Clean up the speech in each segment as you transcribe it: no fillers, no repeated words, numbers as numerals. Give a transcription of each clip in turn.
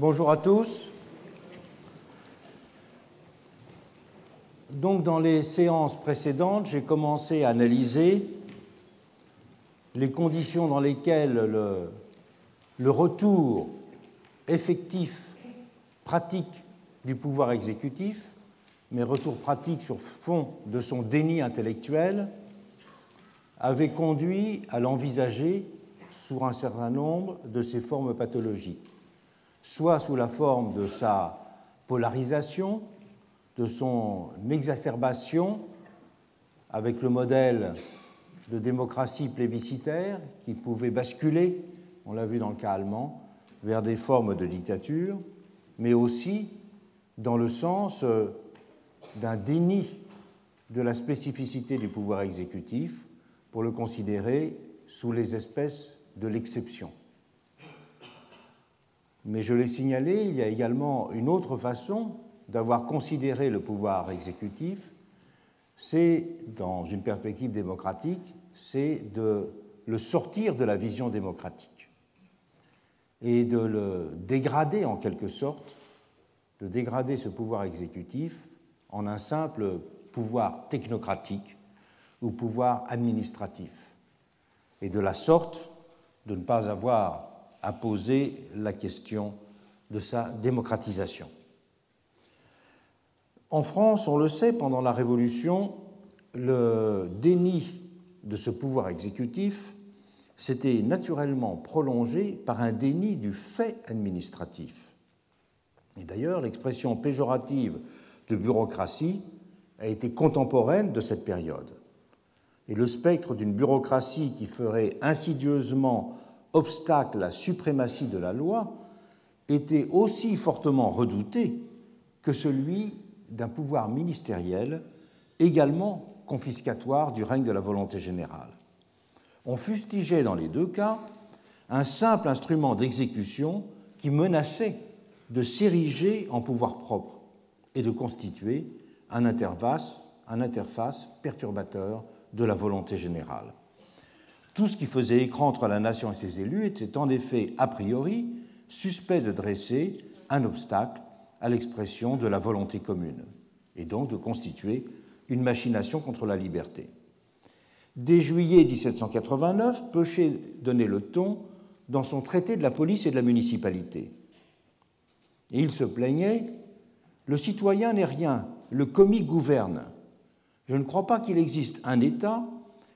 Bonjour à tous. Donc, dans les séances précédentes, j'ai commencé à analyser les conditions dans lesquelles le retour effectif, pratique du pouvoir exécutif, mais retour pratique sur fond de son déni intellectuel, avait conduit à l'envisager sous un certain nombre de ses formes pathologiques, soit sous la forme de sa polarisation, de son exacerbation avec le modèle de démocratie plébiscitaire qui pouvait basculer, on l'a vu dans le cas allemand, vers des formes de dictature, mais aussi dans le sens d'un déni de la spécificité du pouvoir exécutif pour le considérer sous les espèces de l'exception. Mais je l'ai signalé, il y a également une autre façon d'avoir considéré le pouvoir exécutif, c'est, dans une perspective démocratique, c'est de le sortir de la vision démocratique et de le dégrader en quelque sorte, de dégrader ce pouvoir exécutif en un simple pouvoir technocratique ou pouvoir administratif, et de la sorte de ne pas avoir à poser la question de sa démocratisation. En France, on le sait, pendant la Révolution, le déni de ce pouvoir exécutif s'était naturellement prolongé par un déni du fait administratif. Et d'ailleurs, l'expression péjorative de bureaucratie a été contemporaine de cette période. Et le spectre d'une bureaucratie qui ferait insidieusement obstacle à la suprématie de la loi était aussi fortement redouté que celui d'un pouvoir ministériel également confiscatoire du règne de la volonté générale. On fustigeait dans les deux cas un simple instrument d'exécution qui menaçait de s'ériger en pouvoir propre et de constituer un interface perturbateur de la volonté générale. Tout ce qui faisait écran entre la nation et ses élus était en effet, a priori, suspect de dresser un obstacle à l'expression de la volonté commune, et donc de constituer une machination contre la liberté. Dès juillet 1789, Peuchet donnait le ton dans son traité de la police et de la municipalité. Et il se plaignait « Le citoyen n'est rien, le commis gouverne. Je ne crois pas qu'il existe un État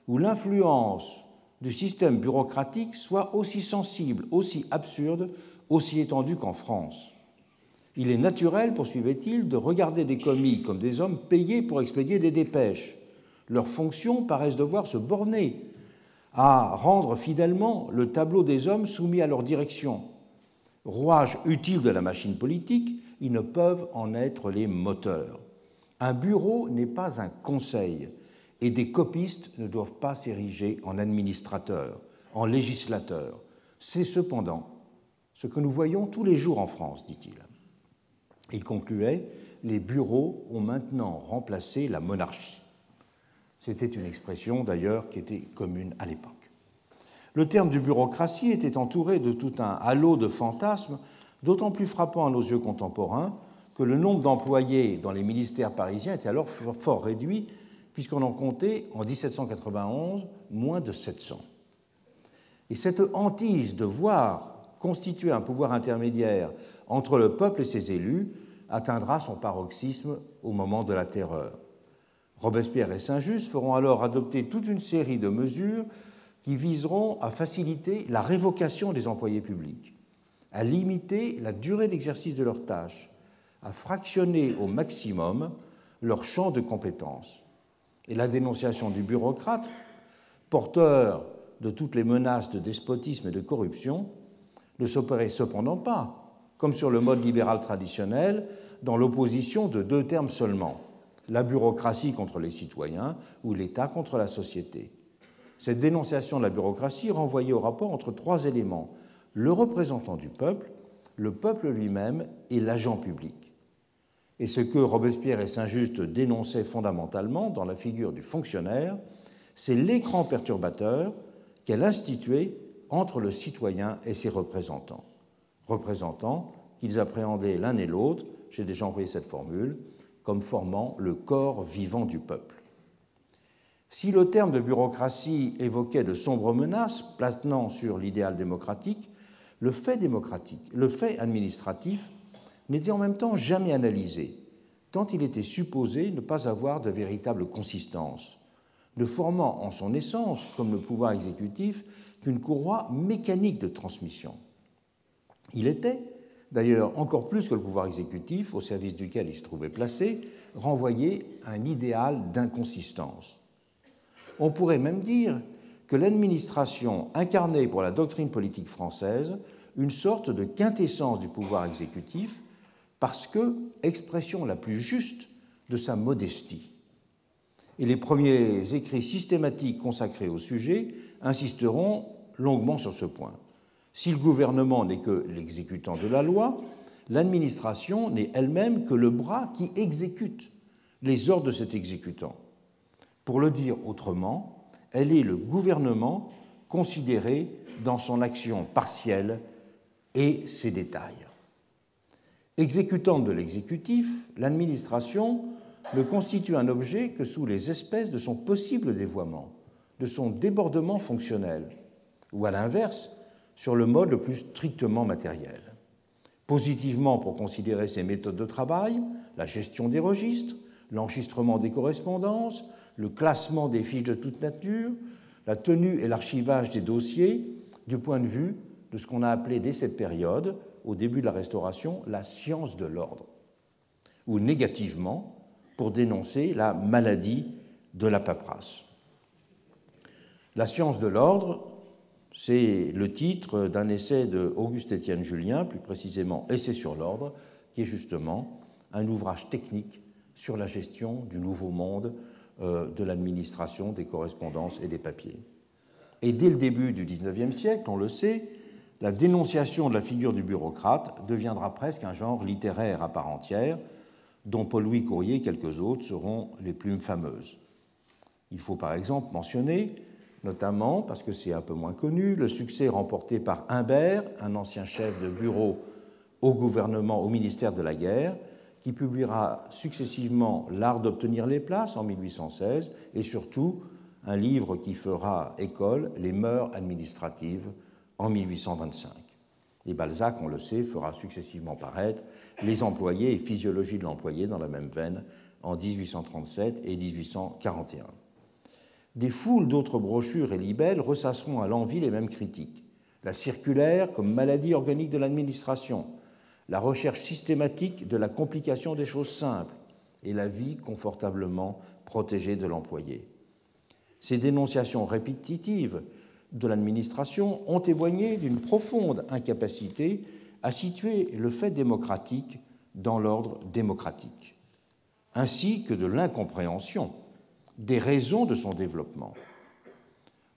où l'influence du système bureaucratique soit aussi sensible, aussi absurde, aussi étendue qu'en France. Il est naturel, poursuivait-il, de regarder des commis comme des hommes payés pour expédier des dépêches. Leurs fonctions paraissent devoir se borner à rendre fidèlement le tableau des hommes soumis à leur direction. Rouage utile de la machine politique, ils ne peuvent en être les moteurs. Un bureau n'est pas un conseil, et des copistes ne doivent pas s'ériger en administrateurs, en législateurs. C'est cependant ce que nous voyons tous les jours en France, dit-il. Il concluait « Les bureaux ont maintenant remplacé la monarchie ». C'était une expression d'ailleurs qui était commune à l'époque. Le terme de bureaucratie était entouré de tout un halo de fantasmes, d'autant plus frappant à nos yeux contemporains que le nombre d'employés dans les ministères parisiens était alors fort réduit, puisqu'on en comptait en 1791 moins de 700. Et cette hantise de voir constituer un pouvoir intermédiaire entre le peuple et ses élus atteindra son paroxysme au moment de la Terreur. Robespierre et Saint-Just feront alors adopter toute une série de mesures qui viseront à faciliter la révocation des employés publics, à limiter la durée d'exercice de leurs tâches, à fractionner au maximum leur champ de compétences. Et la dénonciation du bureaucrate, porteur de toutes les menaces de despotisme et de corruption, ne s'opérait cependant pas, comme sur le mode libéral traditionnel, dans l'opposition de deux termes seulement, la bureaucratie contre les citoyens ou l'État contre la société. Cette dénonciation de la bureaucratie renvoyait au rapport entre trois éléments, le représentant du peuple, le peuple lui-même et l'agent public. Et ce que Robespierre et Saint-Just dénonçaient fondamentalement dans la figure du fonctionnaire, c'est l'écran perturbateur qu'elle instituait entre le citoyen et ses représentants qu'ils appréhendaient l'un et l'autre, j'ai déjà employé cette formule, comme formant le corps vivant du peuple. Si le terme de bureaucratie évoquait de sombres menaces planant sur l'idéal démocratique, le fait administratif n'était en même temps jamais analysé, tant il était supposé ne pas avoir de véritable consistance, ne formant en son essence, comme le pouvoir exécutif, qu'une courroie mécanique de transmission. Il était, d'ailleurs encore plus que le pouvoir exécutif, au service duquel il se trouvait placé, renvoyé à un idéal d'inconsistance. On pourrait même dire que l'administration incarnait pour la doctrine politique française une sorte de quintessence du pouvoir exécutif parce que expression la plus juste de sa modestie. Et les premiers écrits systématiques consacrés au sujet insisteront longuement sur ce point. Si le gouvernement n'est que l'exécutant de la loi, l'administration n'est elle-même que le bras qui exécute les ordres de cet exécutant. Pour le dire autrement, elle est le gouvernement considéré dans son action partielle et ses détails. Exécutante de l'exécutif, l'administration ne constitue un objet que sous les espèces de son possible dévoiement, de son débordement fonctionnel, ou à l'inverse, sur le mode le plus strictement matériel. Positivement pour considérer ses méthodes de travail, la gestion des registres, l'enregistrement des correspondances, le classement des fiches de toute nature, la tenue et l'archivage des dossiers, du point de vue de ce qu'on a appelé dès cette période, au début de la Restauration, la science de l'ordre, ou négativement pour dénoncer la maladie de la paperasse. La science de l'ordre, c'est le titre d'un essai de Auguste-Étienne Julien, plus précisément Essai sur l'ordre, qui est justement un ouvrage technique sur la gestion du nouveau monde de l'administration, des correspondances et des papiers. Et dès le début du XIXe siècle, on le sait, la dénonciation de la figure du bureaucrate deviendra presque un genre littéraire à part entière, dont Paul-Louis Courrier et quelques autres seront les plus fameuses. Il faut par exemple mentionner, notamment, parce que c'est un peu moins connu, le succès remporté par Humbert, un ancien chef de bureau au gouvernement, au ministère de la Guerre, qui publiera successivement L'art d'obtenir les places en 1816 et surtout un livre qui fera école, Les mœurs administratives, en 1825. Et Balzac, on le sait, fera successivement paraître Les employés et physiologie de l'employé dans la même veine en 1837 et 1841. Des foules d'autres brochures et libelles ressasseront à l'envi les mêmes critiques. La circulaire comme maladie organique de l'administration, la recherche systématique de la complication des choses simples et la vie confortablement protégée de l'employé. Ces dénonciations répétitives de l'administration ont témoigné d'une profonde incapacité à situer le fait démocratique dans l'ordre démocratique, ainsi que de l'incompréhension des raisons de son développement.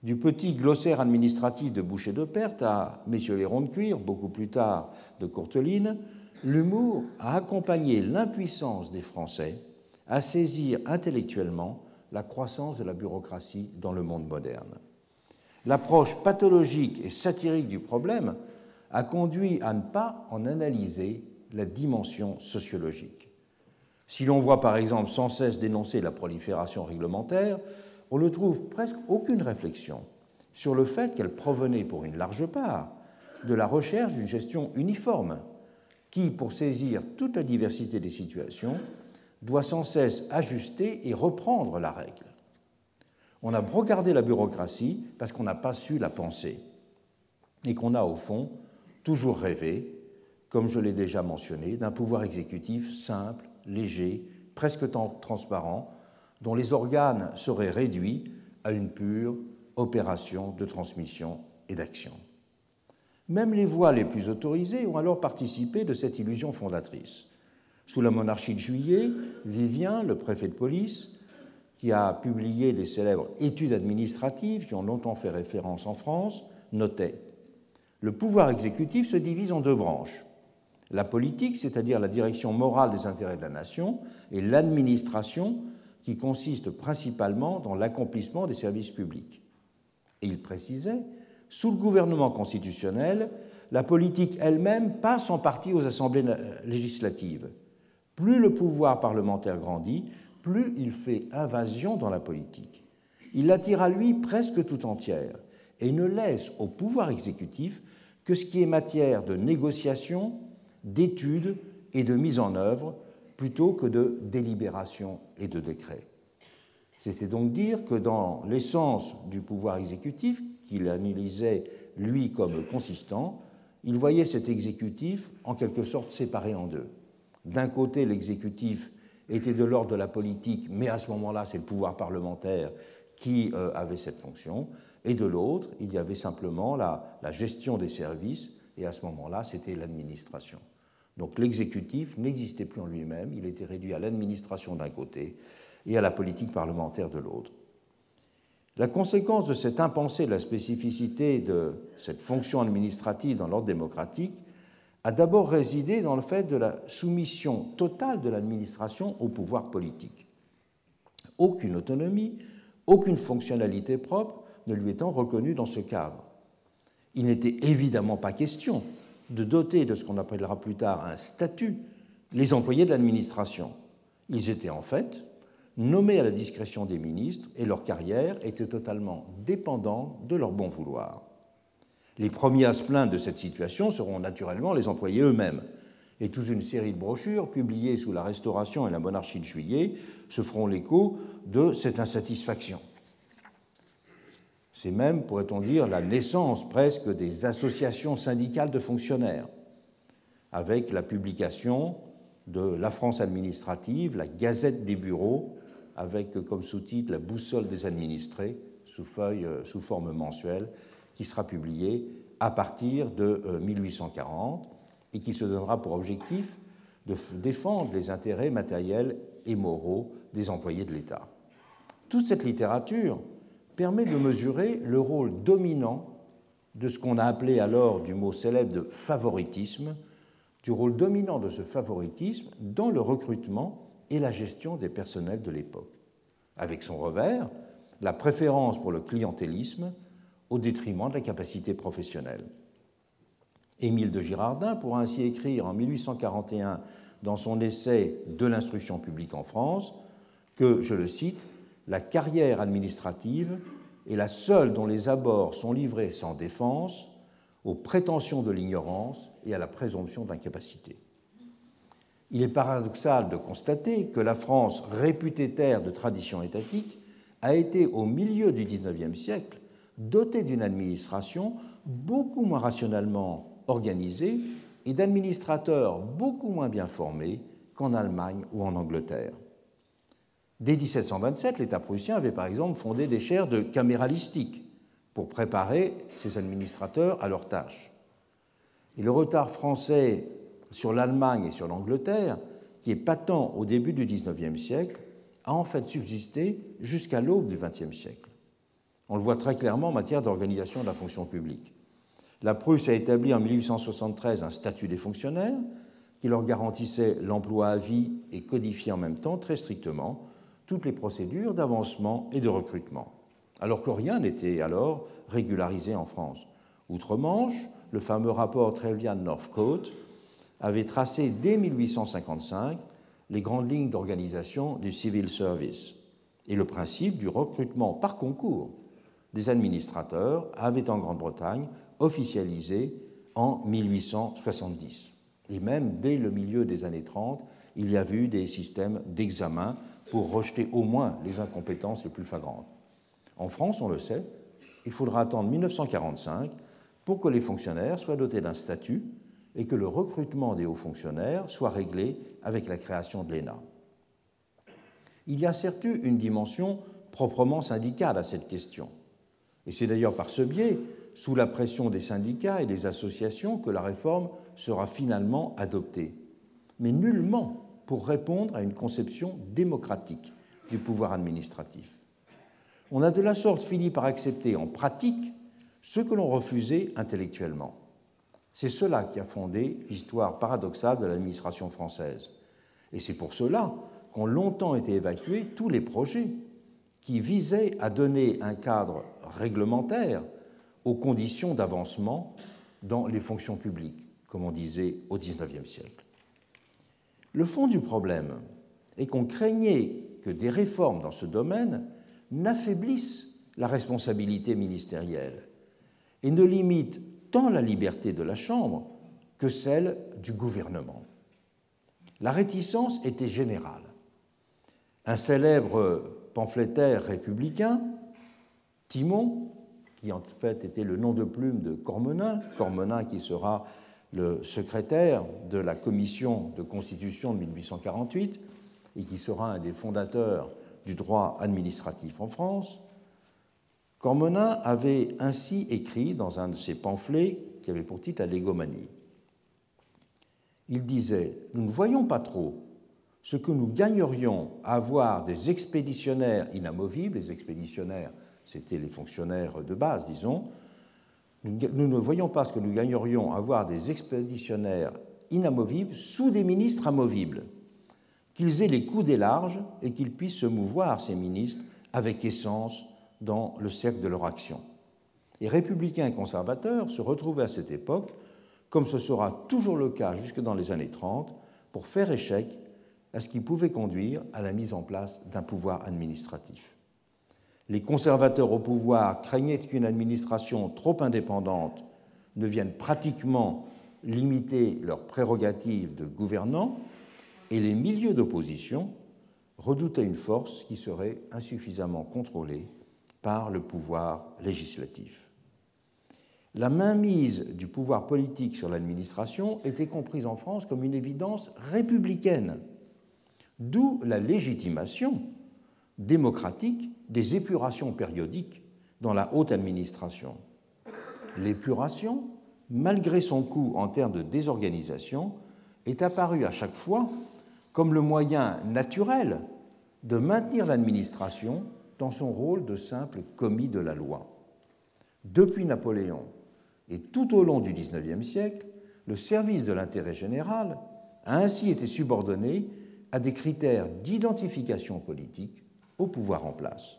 Du petit glossaire administratif de Boucher de Perthes à Messieurs les ronds de cuir, beaucoup plus tard de Courteline, l'humour a accompagné l'impuissance des Français à saisir intellectuellement la croissance de la bureaucratie dans le monde moderne. L'approche pathologique et satirique du problème a conduit à ne pas en analyser la dimension sociologique. Si l'on voit par exemple sans cesse dénoncer la prolifération réglementaire, on ne trouve presque aucune réflexion sur le fait qu'elle provenait pour une large part de la recherche d'une gestion uniforme qui, pour saisir toute la diversité des situations, doit sans cesse ajuster et reprendre la règle. On a brocardé la bureaucratie parce qu'on n'a pas su la penser et qu'on a, au fond, toujours rêvé, comme je l'ai déjà mentionné, d'un pouvoir exécutif simple, léger, presque transparent, dont les organes seraient réduits à une pure opération de transmission et d'action. Même les voix les plus autorisées ont alors participé de cette illusion fondatrice. Sous la monarchie de Juillet, Vivien, le préfet de police, qui a publié les célèbres études administratives qui ont longtemps fait référence en France, notait « Le pouvoir exécutif se divise en deux branches. La politique, c'est-à-dire la direction morale des intérêts de la nation, et l'administration, qui consiste principalement dans l'accomplissement des services publics. » Et il précisait « Sous le gouvernement constitutionnel, la politique elle-même passe en partie aux assemblées législatives. Plus le pouvoir parlementaire grandit, plus il fait invasion dans la politique. Il l'attire à lui presque tout entière et ne laisse au pouvoir exécutif que ce qui est matière de négociation, d'étude et de mise en œuvre, plutôt que de délibération et de décret. C'était donc dire que dans l'essence du pouvoir exécutif, qu'il analysait lui comme consistant, il voyait cet exécutif en quelque sorte séparé en deux. D'un côté, l'exécutif était de l'ordre de la politique, mais à ce moment-là, c'est le pouvoir parlementaire qui avait cette fonction, et de l'autre, il y avait simplement la gestion des services, et à ce moment-là, c'était l'administration. Donc l'exécutif n'existait plus en lui-même, il était réduit à l'administration d'un côté et à la politique parlementaire de l'autre. La conséquence de cette impensée de la spécificité de cette fonction administrative dans l'ordre démocratique a d'abord résidé dans le fait de la soumission totale de l'administration au pouvoir politique. Aucune autonomie, aucune fonctionnalité propre ne lui étant reconnue dans ce cadre. Il n'était évidemment pas question de doter de ce qu'on appellera plus tard un statut les employés de l'administration. Ils étaient en fait nommés à la discrétion des ministres et leur carrière était totalement dépendante de leur bon vouloir. Les premiers à se plaindre de cette situation seront naturellement les employés eux-mêmes. Et toute une série de brochures publiées sous la Restauration et la Monarchie de Juillet se feront l'écho de cette insatisfaction. C'est même, pourrait-on dire, la naissance presque des associations syndicales de fonctionnaires, avec la publication de La France administrative, la Gazette des bureaux, avec comme sous-titre La boussole des administrés, sous forme mensuelle, qui sera publiée à partir de 1840 et qui se donnera pour objectif de défendre les intérêts matériels et moraux des employés de l'État. Toute cette littérature permet de mesurer le rôle dominant de ce qu'on a appelé alors du mot célèbre de favoritisme, du rôle dominant de ce favoritisme dans le recrutement et la gestion des personnels de l'époque, avec son revers, la préférence pour le clientélisme au détriment de la capacité professionnelle. Émile de Girardin pourra ainsi écrire en 1841 dans son essai « De l'instruction publique en France » que, je le cite, « la carrière administrative est la seule dont les abords sont livrés sans défense aux prétentions de l'ignorance et à la présomption d'incapacité. » Il est paradoxal de constater que la France, réputée terre de tradition étatique, a été au milieu du XIXe siècle dotée d'une administration beaucoup moins rationnellement organisée et d'administrateurs beaucoup moins bien formés qu'en Allemagne ou en Angleterre. Dès 1727, l'État prussien avait par exemple fondé des chaires de caméralistique pour préparer ses administrateurs à leurs tâches. Et le retard français sur l'Allemagne et sur l'Angleterre, qui est patent au début du XIXe siècle, a en fait subsisté jusqu'à l'aube du XXe siècle. On le voit très clairement en matière d'organisation de la fonction publique. La Prusse a établi en 1873 un statut des fonctionnaires qui leur garantissait l'emploi à vie et codifiait en même temps très strictement toutes les procédures d'avancement et de recrutement, alors que rien n'était alors régularisé en France. Outre-Manche, le fameux rapport Trevian-Northcote avait tracé dès 1855 les grandes lignes d'organisation du civil service et le principe du recrutement par concours des administrateurs avait en Grande-Bretagne officialisé en 1870. Et même dès le milieu des années 30, il y a eu des systèmes d'examen pour rejeter au moins les incompétences les plus flagrantes. En France, on le sait, il faudra attendre 1945 pour que les fonctionnaires soient dotés d'un statut et que le recrutement des hauts fonctionnaires soit réglé avec la création de l'ENA. Il y a certes eu une dimension proprement syndicale à cette question, et c'est d'ailleurs par ce biais, sous la pression des syndicats et des associations, que la réforme sera finalement adoptée, mais nullement pour répondre à une conception démocratique du pouvoir administratif. On a de la sorte fini par accepter en pratique ce que l'on refusait intellectuellement. C'est cela qui a fondé l'histoire paradoxale de l'administration française. Et c'est pour cela qu'ont longtemps été évacués tous les projets qui visaient à donner un cadre réglementaire aux conditions d'avancement dans les fonctions publiques, comme on disait au XIXe siècle. Le fond du problème est qu'on craignait que des réformes dans ce domaine n'affaiblissent la responsabilité ministérielle et ne limitent tant la liberté de la Chambre que celle du gouvernement. La réticence était générale. Un célèbre pamphlétaire républicain, Timon, qui en fait était le nom de plume de Cormenin qui sera le secrétaire de la commission de constitution de 1848 et qui sera un des fondateurs du droit administratif en France, Cormenin avait ainsi écrit dans un de ses pamphlets qui avait pour titre La légomanie. Il disait « Nous ne voyons pas trop ce que nous gagnerions à avoir des expéditionnaires inamovibles. » Les expéditionnaires, c'était les fonctionnaires de base, disons. Nous ne voyons pas ce que nous gagnerions à avoir des expéditionnaires inamovibles sous des ministres amovibles, qu'ils aient les coudées larges et qu'ils puissent se mouvoir, ces ministres, avec essence dans le cercle de leur action. Les républicains et conservateurs se retrouvaient à cette époque, comme ce sera toujours le cas jusque dans les années 30, pour faire échec à ce qui pouvait conduire à la mise en place d'un pouvoir administratif. Les conservateurs au pouvoir craignaient qu'une administration trop indépendante ne vienne pratiquement limiter leurs prérogatives de gouvernants, et les milieux d'opposition redoutaient une force qui serait insuffisamment contrôlée par le pouvoir législatif. La mainmise du pouvoir politique sur l'administration était comprise en France comme une évidence républicaine, d'où la légitimation démocratique des épurations périodiques dans la haute administration. L'épuration, malgré son coût en termes de désorganisation, est apparue à chaque fois comme le moyen naturel de maintenir l'administration dans son rôle de simple commis de la loi. Depuis Napoléon et tout au long du XIXe siècle, le service de l'intérêt général a ainsi été subordonné à des critères d'identification politique au pouvoir en place.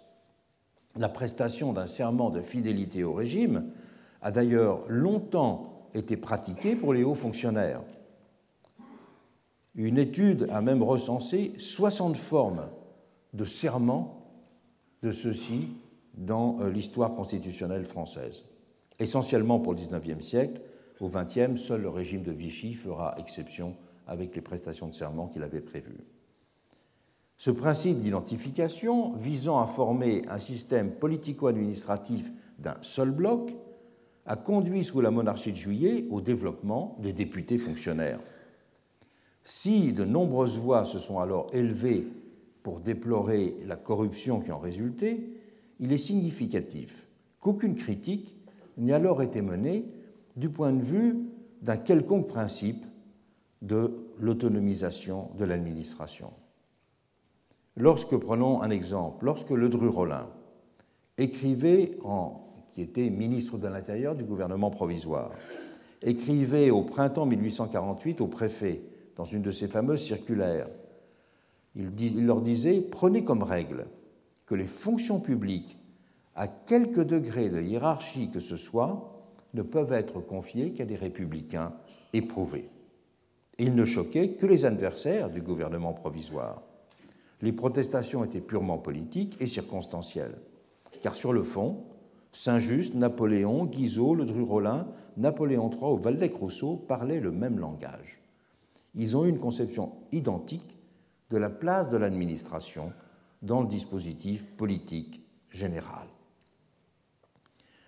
La prestation d'un serment de fidélité au régime a d'ailleurs longtemps été pratiquée pour les hauts fonctionnaires. Une étude a même recensé 60 formes de serment de ceux-ci dans l'histoire constitutionnelle française. Essentiellement pour le XIXe siècle, au XXe, seul le régime de Vichy fera exception avec les prestations de serment qu'il avait prévues. Ce principe d'identification, visant à former un système politico-administratif d'un seul bloc, a conduit sous la monarchie de Juillet au développement des députés fonctionnaires. Si de nombreuses voix se sont alors élevées pour déplorer la corruption qui en résultait, il est significatif qu'aucune critique n'ait alors été menée du point de vue d'un quelconque principe de l'autonomisation de l'administration. Prenons un exemple, lorsque Ledru-Rollin écrivait, qui était ministre de l'Intérieur du gouvernement provisoire, écrivait au printemps 1848 au préfet dans une de ses fameuses circulaires, il leur disait « Prenez comme règle que les fonctions publiques, à quelque degré de hiérarchie que ce soit, ne peuvent être confiées qu'à des républicains éprouvés. » Et il ne choquait que les adversaires du gouvernement provisoire. Les protestations étaient purement politiques et circonstancielles, car sur le fond, Saint-Just, Napoléon, Guizot, Ledru-Rollin, Napoléon III ou Waldeck-Rousseau parlaient le même langage. Ils ont eu une conception identique de la place de l'administration dans le dispositif politique général.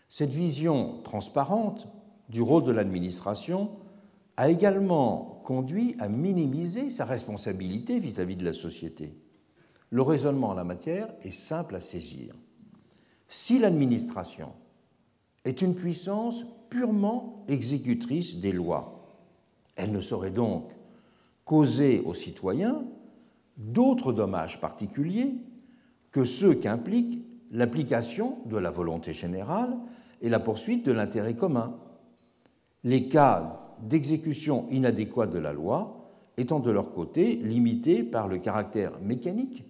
Cette vision transparente du rôle de l'administration a également conduit à minimiser sa responsabilité vis-à-vis de la société. Le raisonnement en la matière est simple à saisir. Si l'administration est une puissance purement exécutrice des lois, elle ne saurait donc causer aux citoyens d'autres dommages particuliers que ceux qu'implique l'application de la volonté générale et la poursuite de l'intérêt commun, les cas d'exécution inadéquate de la loi étant de leur côté limités par le caractère mécanique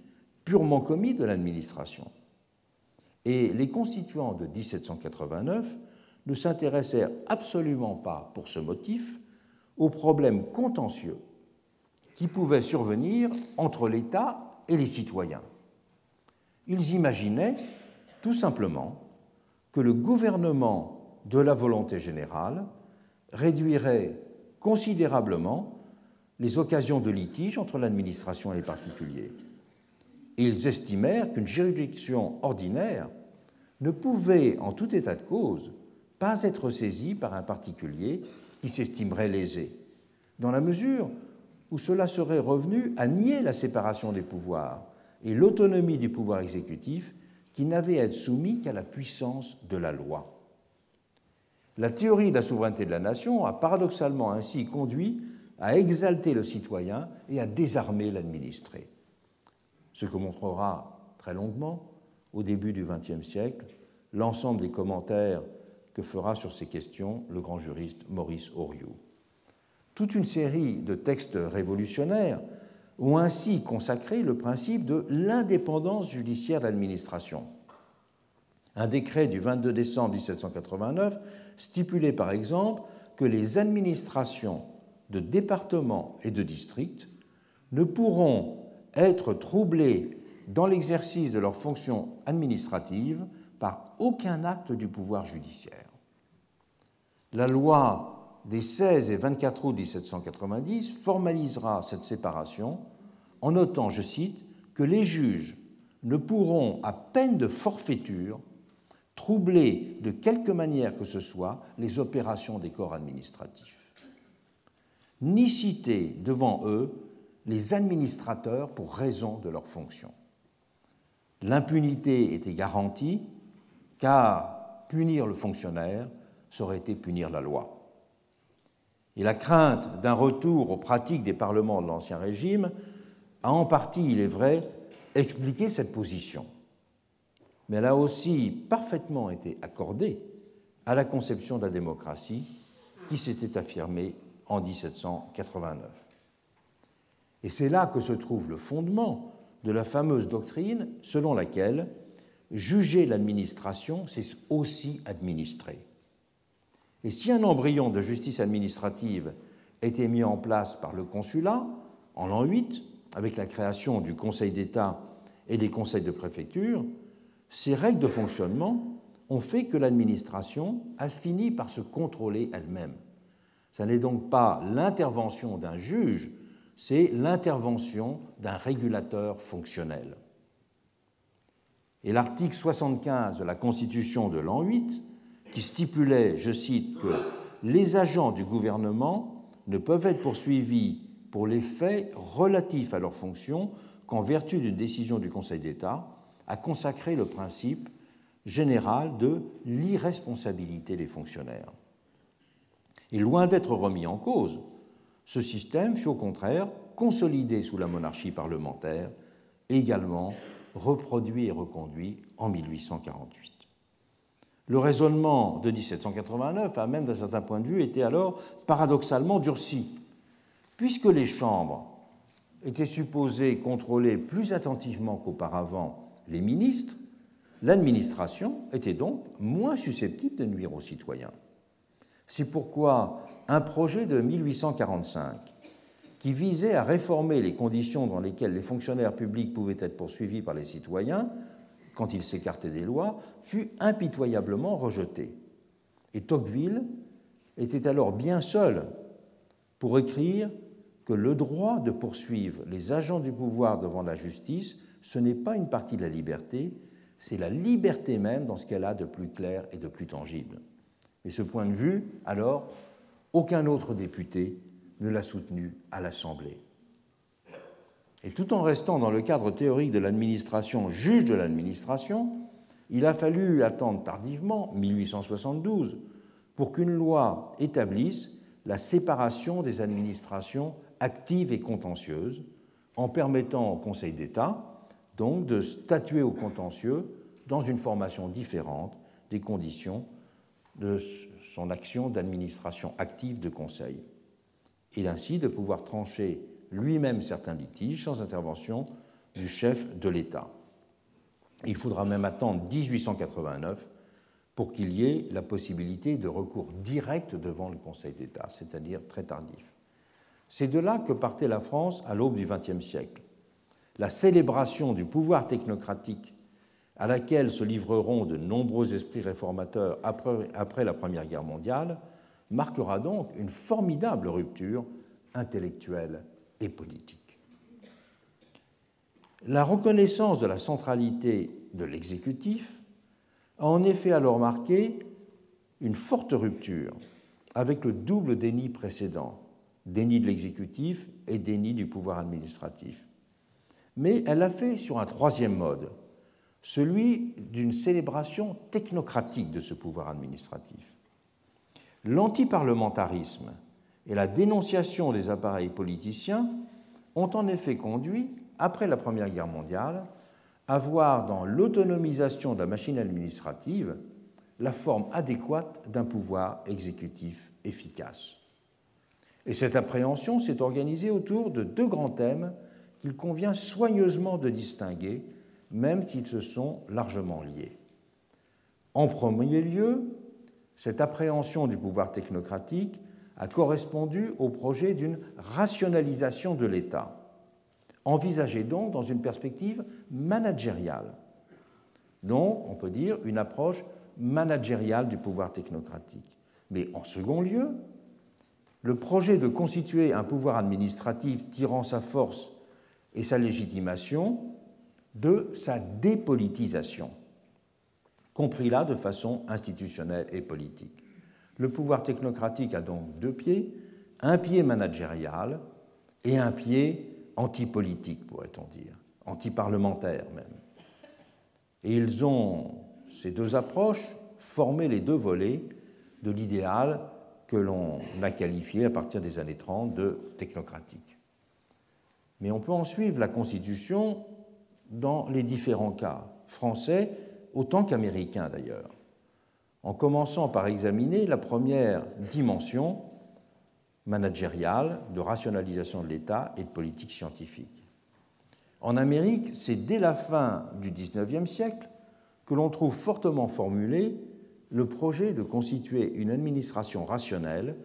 purement commis de l'administration. Et les constituants de 1789 ne s'intéressèrent absolument pas, pour ce motif, aux problèmes contentieux qui pouvaient survenir entre l'État et les citoyens. Ils imaginaient tout simplement que le gouvernement de la volonté générale réduirait considérablement les occasions de litige entre l'administration et les particuliers. Et ils estimèrent qu'une juridiction ordinaire ne pouvait, en tout état de cause, pas être saisie par un particulier qui s'estimerait lésé, dans la mesure où cela serait revenu à nier la séparation des pouvoirs et l'autonomie du pouvoir exécutif qui n'avait à être soumis qu'à la puissance de la loi. La théorie de la souveraineté de la nation a paradoxalement ainsi conduit à exalter le citoyen et à désarmer l'administré, ce que montrera très longuement, au début du XXe siècle, l'ensemble des commentaires que fera sur ces questions le grand juriste Maurice Horiot. Toute une série de textes révolutionnaires ont ainsi consacré le principe de l'indépendance judiciaire de l'administration. Un décret du 22 décembre 1789 stipulait par exemple que les administrations de départements et de districts ne pourront être troublées dans l'exercice de leurs fonctions administratives par aucun acte du pouvoir judiciaire. La loi des 16 et 24 août 1790 formalisera cette séparation en notant, je cite, que les juges ne pourront, à peine de forfaiture, troubler de quelque manière que ce soit les opérations des corps administratifs, ni citer devant eux les administrateurs pour raison de leurs fonctions. L'impunité était garantie, car punir le fonctionnaire, ça aurait été punir la loi. Et la crainte d'un retour aux pratiques des parlements de l'Ancien Régime a en partie, il est vrai, expliqué cette position. Mais elle a aussi parfaitement été accordée à la conception de la démocratie qui s'était affirmée en 1789. Et c'est là que se trouve le fondement de la fameuse doctrine selon laquelle juger l'administration, c'est aussi administrer. Et si un embryon de justice administrative était mis en place par le consulat en l'an 8, avec la création du Conseil d'État et des conseils de préfecture, ces règles de fonctionnement ont fait que l'administration a fini par se contrôler elle-même. Ce n'est donc pas l'intervention d'un juge, c'est l'intervention d'un régulateur fonctionnel. Et l'article 75 de la Constitution de l'an 8, qui stipulait, je cite, que les agents du gouvernement ne peuvent être poursuivis pour les faits relatifs à leurs fonctions qu'en vertu d'une décision du Conseil d'État, a consacré le principe général de l'irresponsabilité des fonctionnaires. Et loin d'être remis en cause, ce système fut au contraire consolidé sous la monarchie parlementaire, également reproduit et reconduit en 1848. Le raisonnement de 1789 a même, d'un certain point de vue, été alors paradoxalement durci, puisque les chambres étaient supposées contrôler plus attentivement qu'auparavant les ministres, l'administration était donc moins susceptible de nuire aux citoyens. C'est pourquoi un projet de 1845, qui visait à réformer les conditions dans lesquelles les fonctionnaires publics pouvaient être poursuivis par les citoyens quand ils s'écartaient des lois, fut impitoyablement rejeté. Et Tocqueville était alors bien seul pour écrire que le droit de poursuivre les agents du pouvoir devant la justice, ce n'est pas une partie de la liberté, c'est la liberté même dans ce qu'elle a de plus clair et de plus tangible. Et ce point de vue, alors, aucun autre député ne l'a soutenu à l'Assemblée. Et tout en restant dans le cadre théorique de l'administration, juge de l'administration, il a fallu attendre tardivement, 1872, pour qu'une loi établisse la séparation des administrations actives et contentieuses, en permettant au Conseil d'État donc de statuer au contentieux dans une formation différente des conditions de son action d'administration active de conseil, et ainsi de pouvoir trancher lui-même certains litiges sans intervention du chef de l'État. Il faudra même attendre 1889 pour qu'il y ait la possibilité de recours direct devant le Conseil d'État, c'est-à-dire très tardif. C'est de là que partait la France à l'aube du XXe siècle. La célébration du pouvoir technocratique à laquelle se livreront de nombreux esprits réformateurs après la Première Guerre mondiale marquera donc une formidable rupture intellectuelle et politique. La reconnaissance de la centralité de l'exécutif a en effet alors marqué une forte rupture avec le double déni précédent, déni de l'exécutif et déni du pouvoir administratif. Mais elle l'a fait sur un troisième mode, celui d'une célébration technocratique de ce pouvoir administratif. L'antiparlementarisme et la dénonciation des appareils politiciens ont en effet conduit, après la Première Guerre mondiale, à voir dans l'autonomisation de la machine administrative la forme adéquate d'un pouvoir exécutif efficace. Et cette appréhension s'est organisée autour de deux grands thèmes qu'il convient soigneusement de distinguer, même s'ils se sont largement liés. En premier lieu, cette appréhension du pouvoir technocratique a correspondu au projet d'une rationalisation de l'État, envisagé donc dans une perspective managériale. Donc, on peut dire une approche managériale du pouvoir technocratique. Mais en second lieu, le projet de constituer un pouvoir administratif tirant sa force et sa légitimation de sa dépolitisation, compris là de façon institutionnelle et politique. Le pouvoir technocratique a donc deux pieds, un pied managérial et un pied antipolitique, pourrait-on dire, antiparlementaire même. Et ils ont, ces deux approches, formé les deux volets de l'idéal que l'on a qualifié à partir des années 30 de technocratique. Mais on peut en suivre la Constitution dans les différents cas, français autant qu'américains d'ailleurs, en commençant par examiner la première dimension managériale de rationalisation de l'État et de politique scientifique. En Amérique, c'est dès la fin du XIXe siècle que l'on trouve fortement formulé le projet de constituer une administration rationnelle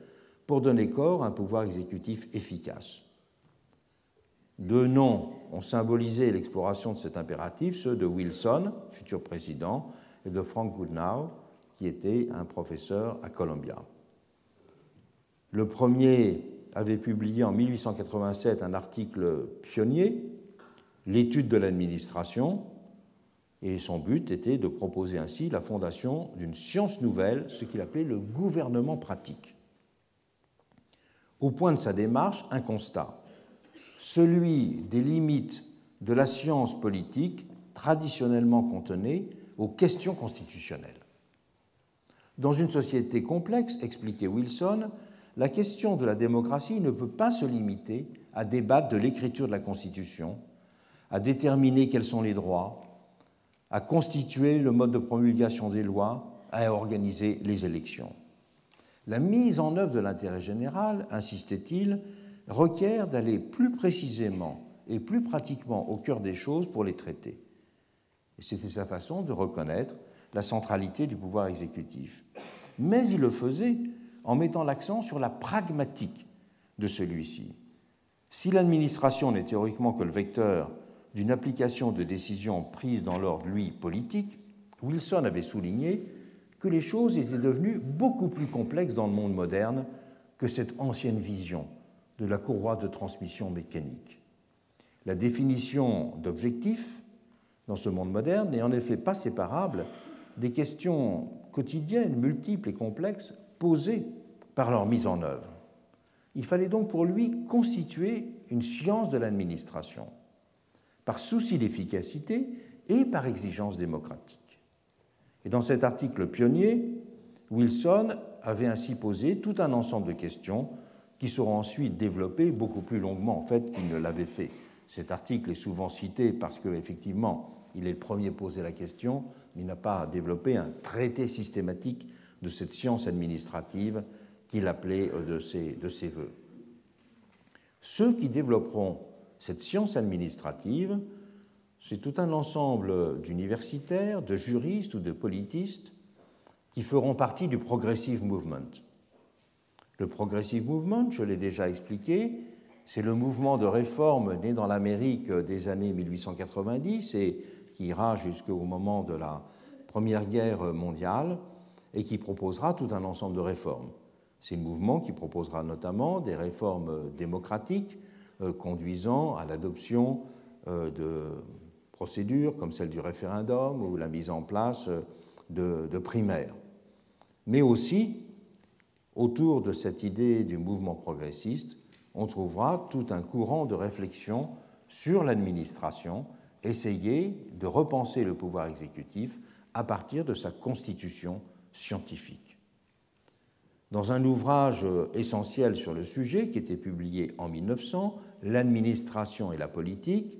pour donner corps à un pouvoir exécutif efficace. Deux noms ont symbolisé l'exploration de cet impératif, ceux de Wilson, futur président, et de Frank Goodenough, qui était un professeur à Columbia. Le premier avait publié en 1887 un article pionnier, L'étude de l'administration, et son but était de proposer ainsi la fondation d'une science nouvelle, ce qu'il appelait le gouvernement pratique. Au point de sa démarche, un constat, celui des limites de la science politique traditionnellement cantonnées aux questions constitutionnelles. Dans une société complexe, expliquait Wilson, la question de la démocratie ne peut pas se limiter à débattre de l'écriture de la Constitution, à déterminer quels sont les droits, à constituer le mode de promulgation des lois, à organiser les élections. La mise en œuvre de l'intérêt général, insistait-il, requiert d'aller plus précisément et plus pratiquement au cœur des choses pour les traiter. Et c'était sa façon de reconnaître la centralité du pouvoir exécutif. Mais il le faisait en mettant l'accent sur la pragmatique de celui-ci. Si l'administration n'est théoriquement que le vecteur d'une application de décisions prises dans l'ordre, lui, politique, Wilson avait souligné que les choses étaient devenues beaucoup plus complexes dans le monde moderne que cette ancienne vision de la courroie de transmission mécanique. La définition d'objectif dans ce monde moderne n'est en effet pas séparable des questions quotidiennes, multiples et complexes posées par leur mise en œuvre. Il fallait donc pour lui constituer une science de l'administration, par souci d'efficacité et par exigence démocratique. Et dans cet article pionnier, Wilson avait ainsi posé tout un ensemble de questions qui seront ensuite développées beaucoup plus longuement en fait qu'il ne l'avait fait. Cet article est souvent cité parce qu'effectivement, il est le premier à poser la question, mais il n'a pas développé un traité systématique de cette science administrative qu'il appelait de ses voeux. Ceux qui développeront cette science administrative, c'est tout un ensemble d'universitaires, de juristes ou de politistes qui feront partie du Progressive Movement. Le Progressive Movement, je l'ai déjà expliqué, c'est le mouvement de réforme né dans l'Amérique des années 1890 et qui ira jusqu'au moment de la Première Guerre mondiale et qui proposera tout un ensemble de réformes. C'est le mouvement qui proposera notamment des réformes démocratiques conduisant à l'adoption de procédures comme celle du référendum ou la mise en place de primaires. Mais aussi, autour de cette idée du mouvement progressiste, on trouvera tout un courant de réflexion sur l'administration, essayer de repenser le pouvoir exécutif à partir de sa constitution scientifique. Dans un ouvrage essentiel sur le sujet qui était publié en 1900, L'administration et la politique,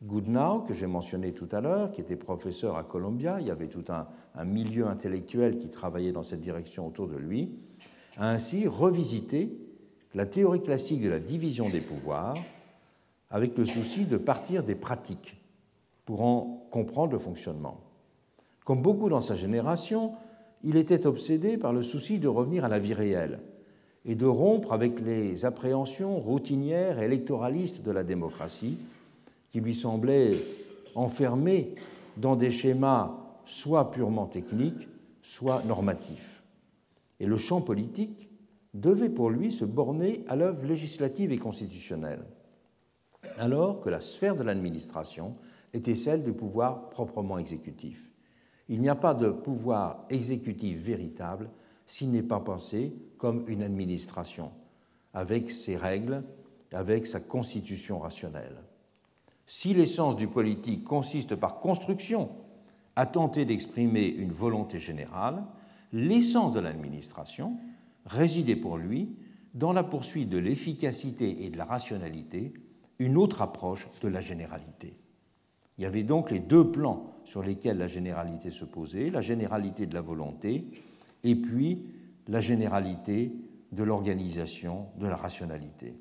Goodnow, que j'ai mentionné tout à l'heure, qui était professeur à Columbia, il y avait tout un milieu intellectuel qui travaillait dans cette direction autour de lui, a ainsi revisité la théorie classique de la division des pouvoirs avec le souci de partir des pratiques pour en comprendre le fonctionnement. Comme beaucoup dans sa génération, il était obsédé par le souci de revenir à la vie réelle et de rompre avec les appréhensions routinières et électoralistes de la démocratie qui lui semblaient enfermées dans des schémas soit purement techniques, soit normatifs. Et le champ politique devait pour lui se borner à l'œuvre législative et constitutionnelle, alors que la sphère de l'administration était celle du pouvoir proprement exécutif. Il n'y a pas de pouvoir exécutif véritable s'il n'est pas pensé comme une administration, avec ses règles, avec sa constitution rationnelle. Si l'essence du politique consiste par construction à tenter d'exprimer une volonté générale, l'essence de l'administration résidait pour lui dans la poursuite de l'efficacité et de la rationalité, une autre approche de la généralité. Il y avait donc les deux plans sur lesquels la généralité se posait, la généralité de la volonté et puis la généralité de l'organisation, de la rationalité.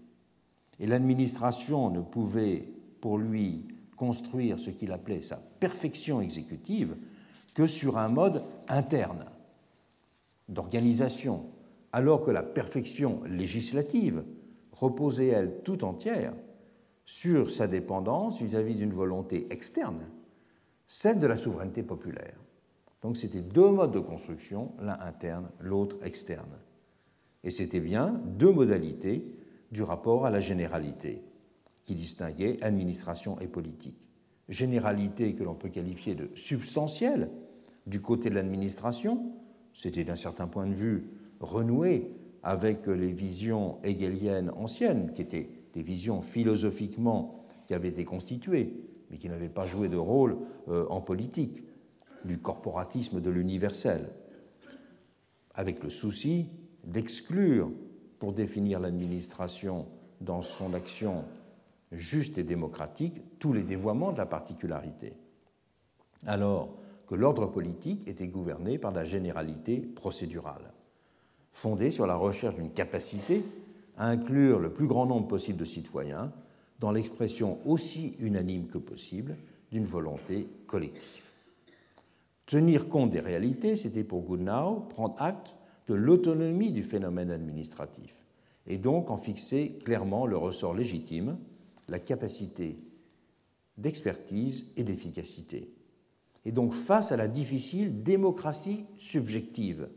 Et l'administration ne pouvait pour lui construire ce qu'il appelait sa perfection exécutive que sur un mode interne d'organisation, alors que la perfection législative reposait, elle, tout entière sur sa dépendance vis-à-vis d'une volonté externe, celle de la souveraineté populaire. Donc c'était deux modes de construction, l'un interne, l'autre externe. Et c'était bien deux modalités du rapport à la généralité qui distinguaient administration et politique. Généralité que l'on peut qualifier de substantielle du côté de l'administration, c'était d'un certain point de vue renoué avec les visions hegeliennes anciennes, qui étaient des visions philosophiquement qui avaient été constituées, mais qui n'avaient pas joué de rôle en politique, du corporatisme de l'universel, avec le souci d'exclure, pour définir l'administration dans son action juste et démocratique, tous les dévoiements de la particularité, alors que l'ordre politique était gouverné par la généralité procédurale, fondée sur la recherche d'une capacité à inclure le plus grand nombre possible de citoyens dans l'expression aussi unanime que possible d'une volonté collective. Tenir compte des réalités, c'était pour Goodnow prendre acte de l'autonomie du phénomène administratif et donc en fixer clairement le ressort légitime, la capacité d'expertise et d'efficacité. Et donc face à la difficile démocratie subjective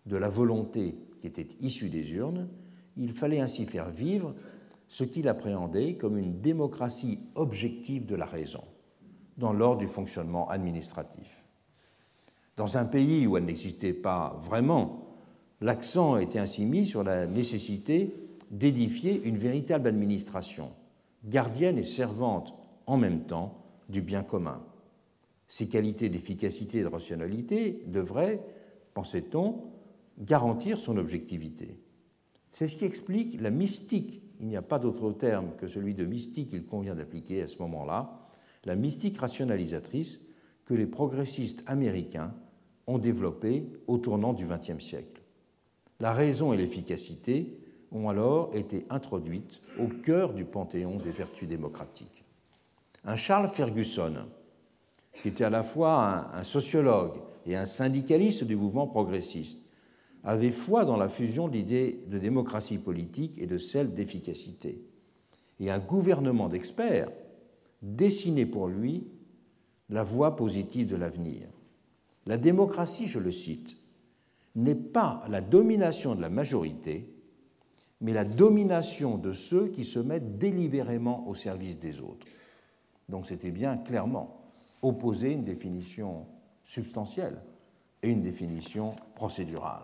de la volonté qui était issue des urnes, il fallait ainsi faire vivre ce qu'il appréhendait comme une démocratie objective de la raison, dans l'ordre du fonctionnement administratif. Dans un pays où elle n'existait pas vraiment, l'accent a été ainsi mis sur la nécessité d'édifier une véritable administration, gardienne et servante en même temps du bien commun. Ces qualités d'efficacité et de rationalité devraient, pensait-on, garantir son objectivité. C'est ce qui explique la mystique, il n'y a pas d'autre terme que celui de mystique qu'il convient d'appliquer à ce moment-là, la mystique rationalisatrice que les progressistes américains ont développée au tournant du XXe siècle. La raison et l'efficacité ont alors été introduites au cœur du panthéon des vertus démocratiques. Un Charles Ferguson, qui était à la fois un sociologue et un syndicaliste du mouvement progressiste, avait foi dans la fusion de l'idée de démocratie politique et de celle d'efficacité. Et un gouvernement d'experts dessinait pour lui la voie positive de l'avenir. La démocratie, je le cite, n'est pas la domination de la majorité, mais la domination de ceux qui se mettent délibérément au service des autres. Donc c'était bien clairement opposer une définition substantielle et une définition procédurale.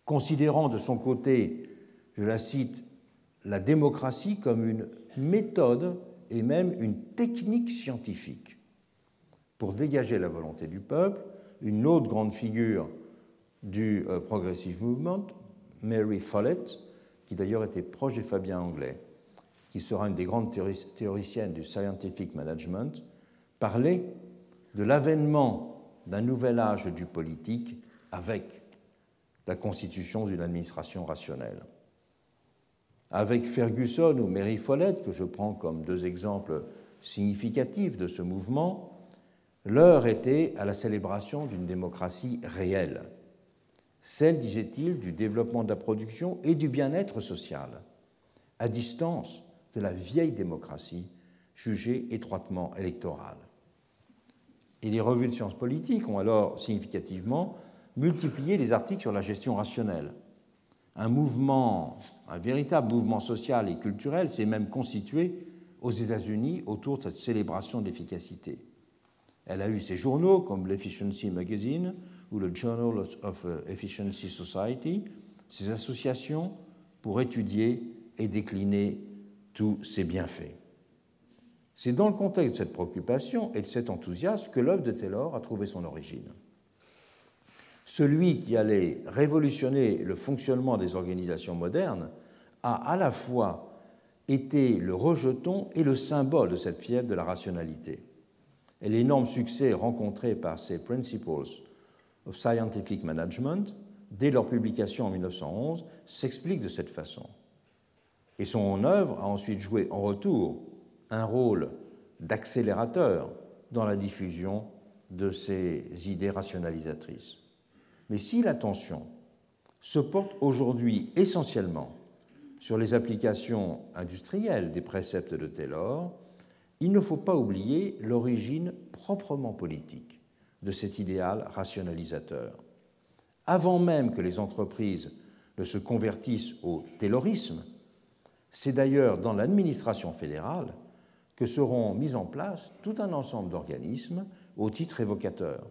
Considérant de son côté, je la cite, la démocratie comme une méthode et même une technique scientifique pour dégager la volonté du peuple, une autre grande figure du Progressive Movement, Mary Follett, qui d'ailleurs était proche des Fabiens anglais, qui sera une des grandes théoriciennes du scientific management, parlait de l'avènement d'un nouvel âge du politique avec la constitution d'une administration rationnelle. Avec Ferguson ou Mary Follett, que je prends comme deux exemples significatifs de ce mouvement, l'heure était à la célébration d'une démocratie réelle, celle, disait-il, du développement de la production et du bien-être social, à distance de la vieille démocratie jugée étroitement électorale. Et les revues de sciences politiques ont alors significativement multiplié les articles sur la gestion rationnelle. Un véritable mouvement social et culturel s'est même constitué aux États-Unis autour de cette célébration de l'efficacité. Elle a eu ses journaux comme l'Efficiency Magazine ou le Journal of Efficiency Society, ses associations pour étudier et décliner tous ses bienfaits. C'est dans le contexte de cette préoccupation et de cet enthousiasme que l'œuvre de Taylor a trouvé son origine. Celui qui allait révolutionner le fonctionnement des organisations modernes a à la fois été le rejeton et le symbole de cette fièvre de la rationalité. Et l'énorme succès rencontré par ces Principles of Scientific Management, dès leur publication en 1911, s'explique de cette façon. Et son œuvre a ensuite joué en retour un rôle d'accélérateur dans la diffusion de ces idées rationalisatrices. Mais si l'attention se porte aujourd'hui essentiellement sur les applications industrielles des préceptes de Taylor, il ne faut pas oublier l'origine proprement politique de cet idéal rationalisateur. Avant même que les entreprises ne se convertissent au taylorisme, c'est d'ailleurs dans l'administration fédérale que seront mis en place tout un ensemble d'organismes au titre évocateur.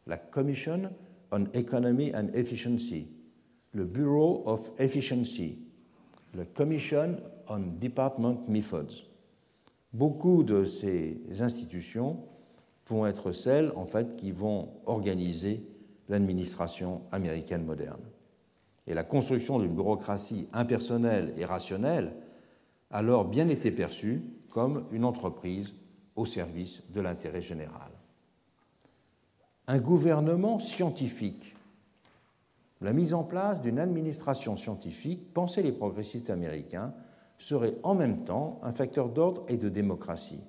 La Commission on Economy and Efficiency, le Bureau of Efficiency, la Commission on Department Methods. Beaucoup de ces institutions vont être celles, en fait, qui vont organiser l'administration américaine moderne. Et la construction d'une bureaucratie impersonnelle et rationnelle a alors bien été perçue comme une entreprise au service de l'intérêt général. Un gouvernement scientifique, la mise en place d'une administration scientifique, pensaient les progressistes américains, serait en même temps un facteur d'ordre et de démocratie.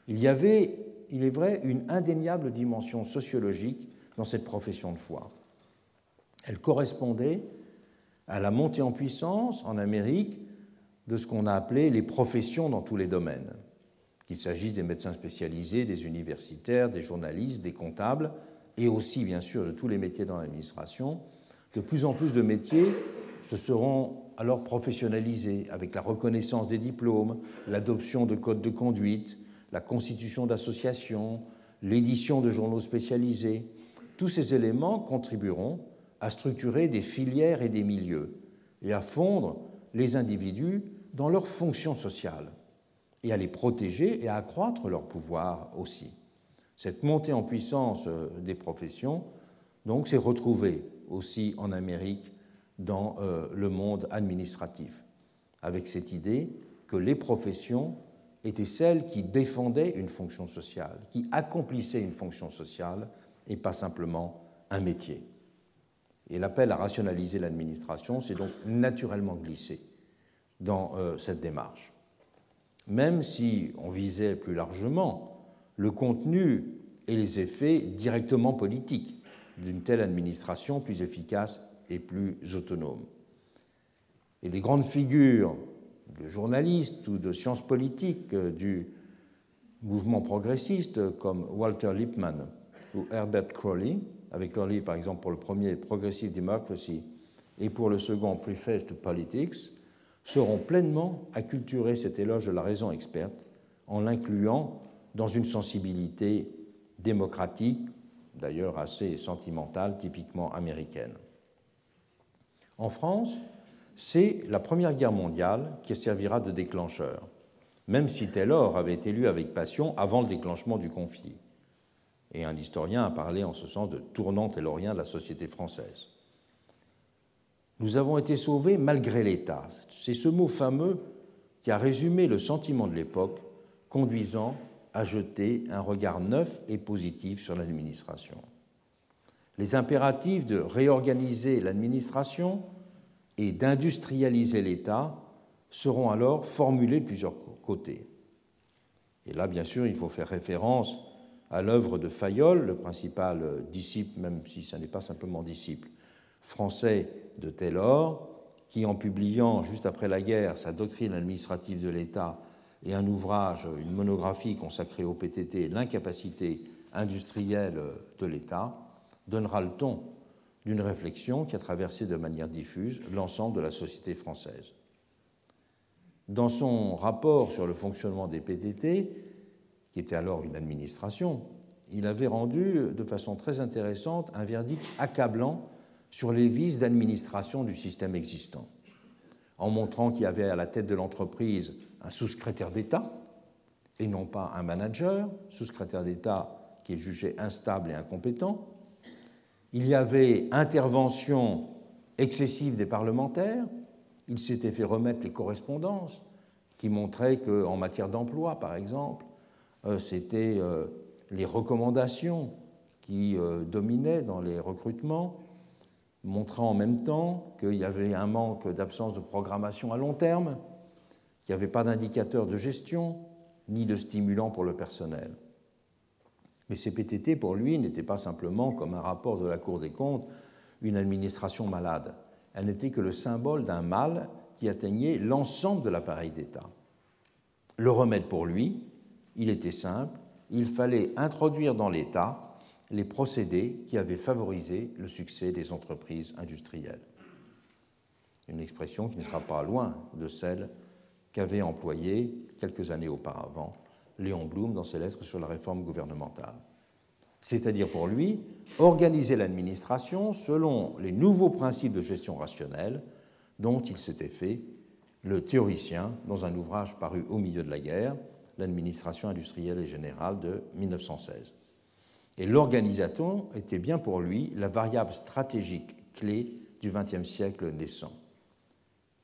Il y avait, il est vrai, une indéniable dimension sociologique dans cette profession de foi. Elle correspondait à la montée en puissance en Amérique de ce qu'on a appelé les professions dans tous les domaines, qu'il s'agisse des médecins spécialisés, des universitaires, des journalistes, des comptables, et aussi, bien sûr, de tous les métiers dans l'administration. De plus en plus de métiers se seront alors professionnalisés avec la reconnaissance des diplômes, l'adoption de codes de conduite, la constitution d'associations, l'édition de journaux spécialisés. Tous ces éléments contribueront à structurer des filières et des milieux et à fondre les individus dans leurs fonctions sociales et à les protéger et à accroître leur pouvoir aussi. Cette montée en puissance des professions donc s'est retrouvée aussi en Amérique dans le monde administratif, avec cette idée que les professions étaient celles qui défendaient une fonction sociale, qui accomplissaient une fonction sociale et pas simplement un métier. Et l'appel à rationaliser l'administration s'est donc naturellement glissé dans cette démarche. Même si on visait plus largement le contenu et les effets directement politiques d'une telle administration plus efficace et plus autonome. Et des grandes figures de journalistes ou de sciences politiques du mouvement progressiste comme Walter Lippmann ou Herbert Croly, avec leur livre par exemple pour le premier Progressive Democracy et pour le second Preface to Politics, seront pleinement acculturés cet éloge de la raison experte en l'incluant dans une sensibilité démocratique, d'ailleurs assez sentimentale, typiquement américaine. En France, c'est la Première Guerre mondiale qui servira de déclencheur, même si Taylor avait été lu avec passion avant le déclenchement du conflit. Et un historien a parlé en ce sens de tournant taylorien de la société française. Nous avons été sauvés malgré l'État. C'est ce mot fameux qui a résumé le sentiment de l'époque, conduisant à jeter un regard neuf et positif sur l'administration. Les impératifs de réorganiser l'administration et d'industrialiser l'État seront alors formulés de plusieurs côtés. Et là, bien sûr, il faut faire référence à l'œuvre de Fayolle, le principal disciple, même si ce n'est pas simplement disciple, français de Taylor, qui, en publiant juste après la guerre sa doctrine administrative de l'État et un ouvrage, une monographie consacrée au PTT, l'incapacité industrielle de l'État, donnera le ton d'une réflexion qui a traversé de manière diffuse l'ensemble de la société française. Dans son rapport sur le fonctionnement des PTT, qui était alors une administration, il avait rendu de façon très intéressante un verdict accablant sur les vices d'administration du système existant, en montrant qu'il y avait à la tête de l'entreprise un sous-secrétaire d'État et non pas un manager, sous-secrétaire d'État qui est jugé instable et incompétent. Il y avait intervention excessive des parlementaires. Il s'était fait remettre les correspondances qui montraient qu'en matière d'emploi, par exemple, c'était les recommandations qui dominaient dans les recrutements, montrant en même temps qu'il y avait un manque d'absence de programmation à long terme, qu'il n'y avait pas d'indicateur de gestion, ni de stimulant pour le personnel. Mais ces PTT, pour lui, n'étaient pas simplement, comme un rapport de la Cour des comptes, une administration malade. Elle n'était que le symbole d'un mal qui atteignait l'ensemble de l'appareil d'État. Le remède pour lui, il était simple, il fallait introduire dans l'État les procédés qui avaient favorisé le succès des entreprises industrielles. Une expression qui ne sera pas loin de celle qu'avait employée quelques années auparavant Léon Blum dans ses lettres sur la réforme gouvernementale. C'est-à-dire pour lui, organiser l'administration selon les nouveaux principes de gestion rationnelle dont il s'était fait le théoricien dans un ouvrage paru au milieu de la guerre, L'administration industrielle et générale de 1916. Et l'organisation était bien pour lui la variable stratégique clé du XXe siècle naissant.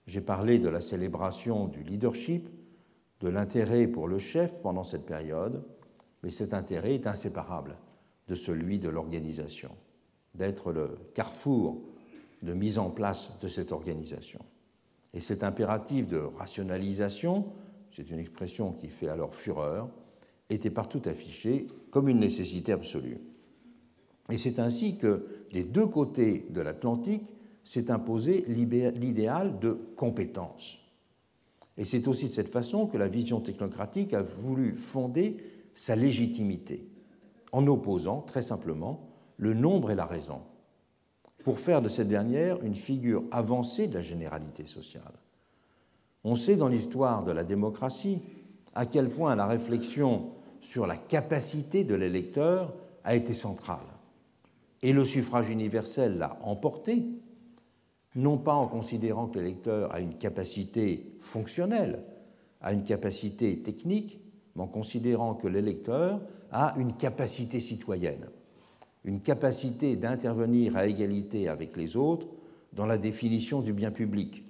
J'ai parlé de la célébration du leadership, de l'intérêt pour le chef pendant cette période, mais cet intérêt est inséparable de celui de l'organisation, d'être le carrefour de mise en place de cette organisation. Et cet impératif de rationalisation, c'est une expression qui fait alors fureur, était partout affiché comme une nécessité absolue. Et c'est ainsi que, des deux côtés de l'Atlantique, s'est imposé l'idéal de compétence. Et c'est aussi de cette façon que la vision technocratique a voulu fonder sa légitimité, en opposant très simplement le nombre et la raison, pour faire de cette dernière une figure avancée de la généralité sociale. On sait dans l'histoire de la démocratie à quel point la réflexion sur la capacité de l'électeur a été centrale. Et le suffrage universel l'a emporté, non pas en considérant que l'électeur a une capacité fonctionnelle, a une capacité technique, mais en considérant que l'électeur a une capacité citoyenne, une capacité d'intervenir à égalité avec les autres dans la définition du bien public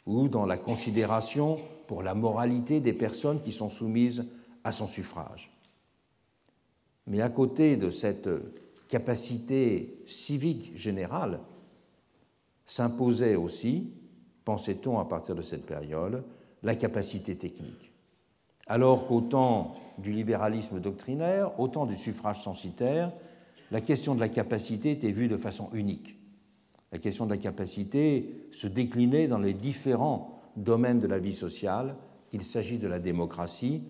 ou dans la considération pour la moralité des personnes qui sont soumises à son suffrage. Mais à côté de cette capacité civique générale, s'imposait aussi, pensait-on à partir de cette période, la capacité technique. Alors qu'au temps du libéralisme doctrinaire, au temps du suffrage censitaire, la question de la capacité était vue de façon unique. La question de la capacité se déclinait dans les différents domaines de la vie sociale, qu'il s'agisse de la démocratie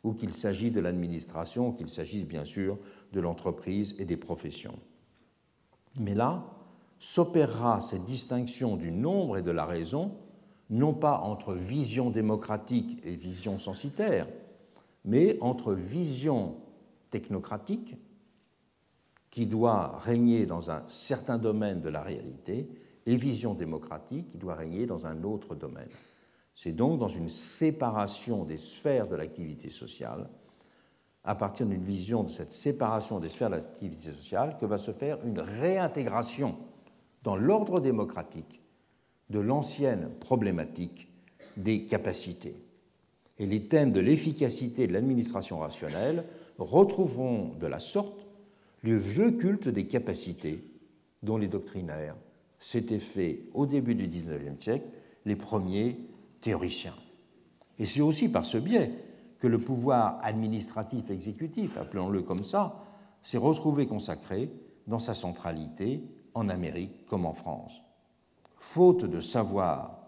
ou qu'il s'agisse de l'administration, ou qu'il s'agisse bien sûr de l'entreprise et des professions. Mais là, s'opérera cette distinction du nombre et de la raison, non pas entre vision démocratique et vision censitaire, mais entre vision technocratique, qui doit régner dans un certain domaine de la réalité, et vision démocratique, qui doit régner dans un autre domaine. C'est donc dans une séparation des sphères de l'activité sociale, à partir d'une vision de cette séparation des sphères de l'activité sociale, que va se faire une réintégration dans l'ordre démocratique de l'ancienne problématique des capacités. Et les thèmes de l'efficacité de l'administration rationnelle retrouveront de la sorte le vieux culte des capacités dont les doctrinaires s'étaient fait au début du XIXe siècle les premiers théoriciens. Et c'est aussi par ce biais que le pouvoir administratif exécutif, appelons-le comme ça, s'est retrouvé consacré dans sa centralité en Amérique comme en France. Faute de savoir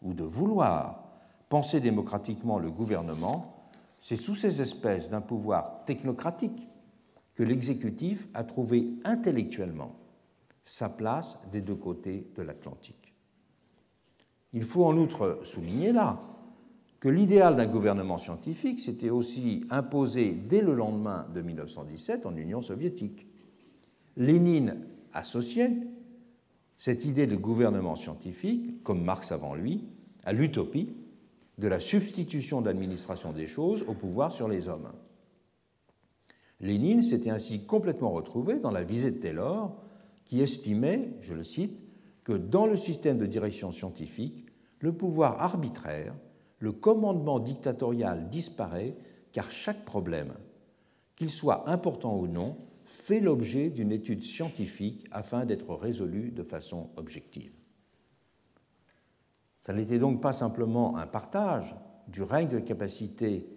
ou de vouloir penser démocratiquement le gouvernement, c'est sous ces espèces d'un pouvoir technocratique que l'exécutif a trouvé intellectuellement sa place des deux côtés de l'Atlantique. Il faut en outre souligner là que l'idéal d'un gouvernement scientifique s'était aussi imposé dès le lendemain de 1917 en Union soviétique. Lénine associait cette idée de gouvernement scientifique, comme Marx avant lui, à l'utopie de la substitution de l'administration des choses au pouvoir sur les hommes. Lénine s'était ainsi complètement retrouvé dans la visée de Taylor, qui estimait, je le cite, que dans le système de direction scientifique, le pouvoir arbitraire, le commandement dictatorial disparaît car chaque problème, qu'il soit important ou non, fait l'objet d'une étude scientifique afin d'être résolu de façon objective. Ça n'était donc pas simplement un partage du règne de capacité,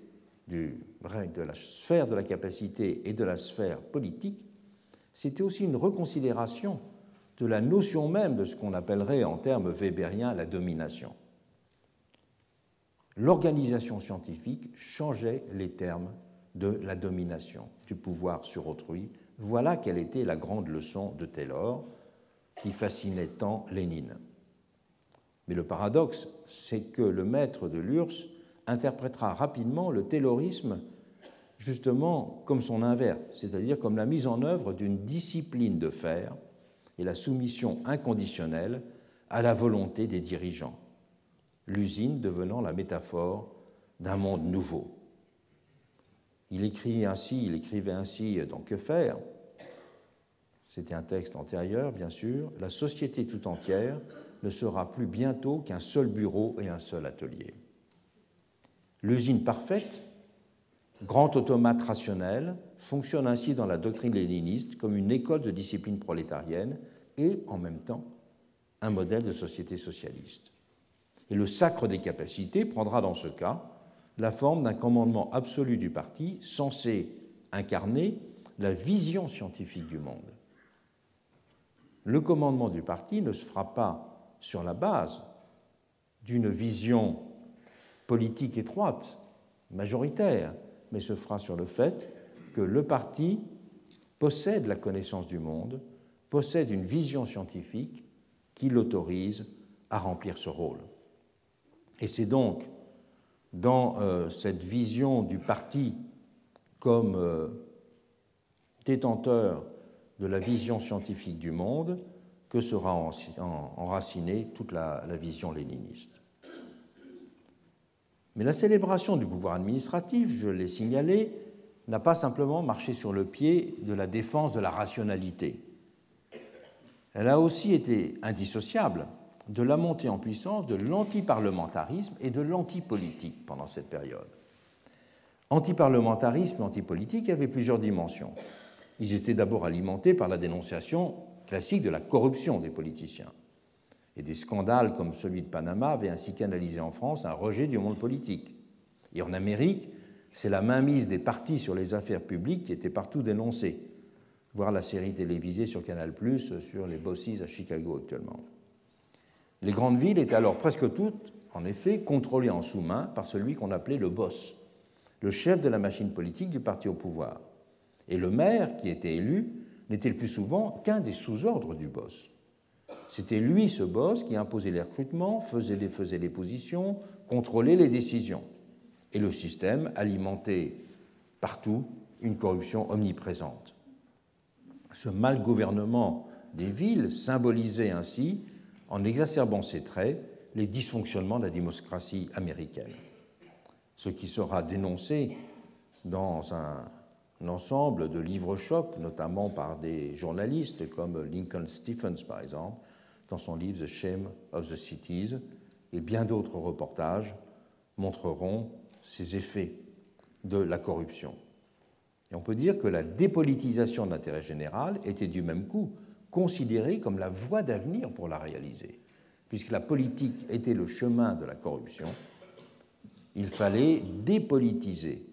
du règne de la sphère de la capacité et de la sphère politique, c'était aussi une reconsidération de la notion même de ce qu'on appellerait en termes weberiens la domination. L'organisation scientifique changeait les termes de la domination, du pouvoir sur autrui. Voilà quelle était la grande leçon de Taylor qui fascinait tant Lénine. Mais le paradoxe, c'est que le maître de l'URSS interprétera rapidement le taylorisme justement comme son inverse, c'est-à-dire comme la mise en œuvre d'une discipline de fer et la soumission inconditionnelle à la volonté des dirigeants, l'usine devenant la métaphore d'un monde nouveau. Il écrivait ainsi dans Que faire ? C'était un texte antérieur, bien sûr. La société tout entière ne sera plus bientôt qu'un seul bureau et un seul atelier. L'usine parfaite, grand automate rationnel, fonctionne ainsi dans la doctrine léniniste comme une école de discipline prolétarienne et, en même temps, un modèle de société socialiste. Et le sacre des capacités prendra dans ce cas la forme d'un commandement absolu du parti censé incarner la vision scientifique du monde. Le commandement du parti ne se fera pas sur la base d'une vision politique étroite, majoritaire, mais se fera sur le fait que le parti possède la connaissance du monde, possède une vision scientifique qui l'autorise à remplir ce rôle. Et c'est donc dans cette vision du parti comme détenteur de la vision scientifique du monde que sera enracinée toute la vision léniniste. Mais la célébration du pouvoir administratif, je l'ai signalé, n'a pas simplement marché sur le pied de la défense de la rationalité. Elle a aussi été indissociable de la montée en puissance de l'antiparlementarisme et de l'antipolitique pendant cette période. Antiparlementarisme et antipolitique avaient plusieurs dimensions. Ils étaient d'abord alimentés par la dénonciation classique de la corruption des politiciens. Et des scandales comme celui de Panama avaient ainsi canalisé en France un rejet du monde politique. Et en Amérique, C'est la mainmise des partis sur les affaires publiques qui était partout dénoncée. Voir la série télévisée sur Canal+, sur les bosses à Chicago actuellement. Les grandes villes étaient alors presque toutes, en effet, contrôlées en sous-main par celui qu'on appelait le boss, le chef de la machine politique du parti au pouvoir. Et le maire, qui était élu, n'était le plus souvent qu'un des sous-ordres du boss. C'était lui, ce boss, qui imposait les recrutements, faisait les positions, contrôlait les décisions. Et le système alimentait partout une corruption omniprésente. Ce mal gouvernement des villes symbolisait ainsi, en exacerbant ses traits, les dysfonctionnements de la démocratie américaine. Ce qui sera dénoncé dans un ensemble de livres-chocs, notamment par des journalistes comme Lincoln Stephens, par exemple, dans son livre The Shame of the Cities, et bien d'autres reportages montreront ces effets de la corruption. Et on peut dire que la dépolitisation de l'intérêt général était du même coup considérée comme la voie d'avenir pour la réaliser. Puisque la politique était le chemin de la corruption, il fallait dépolitiser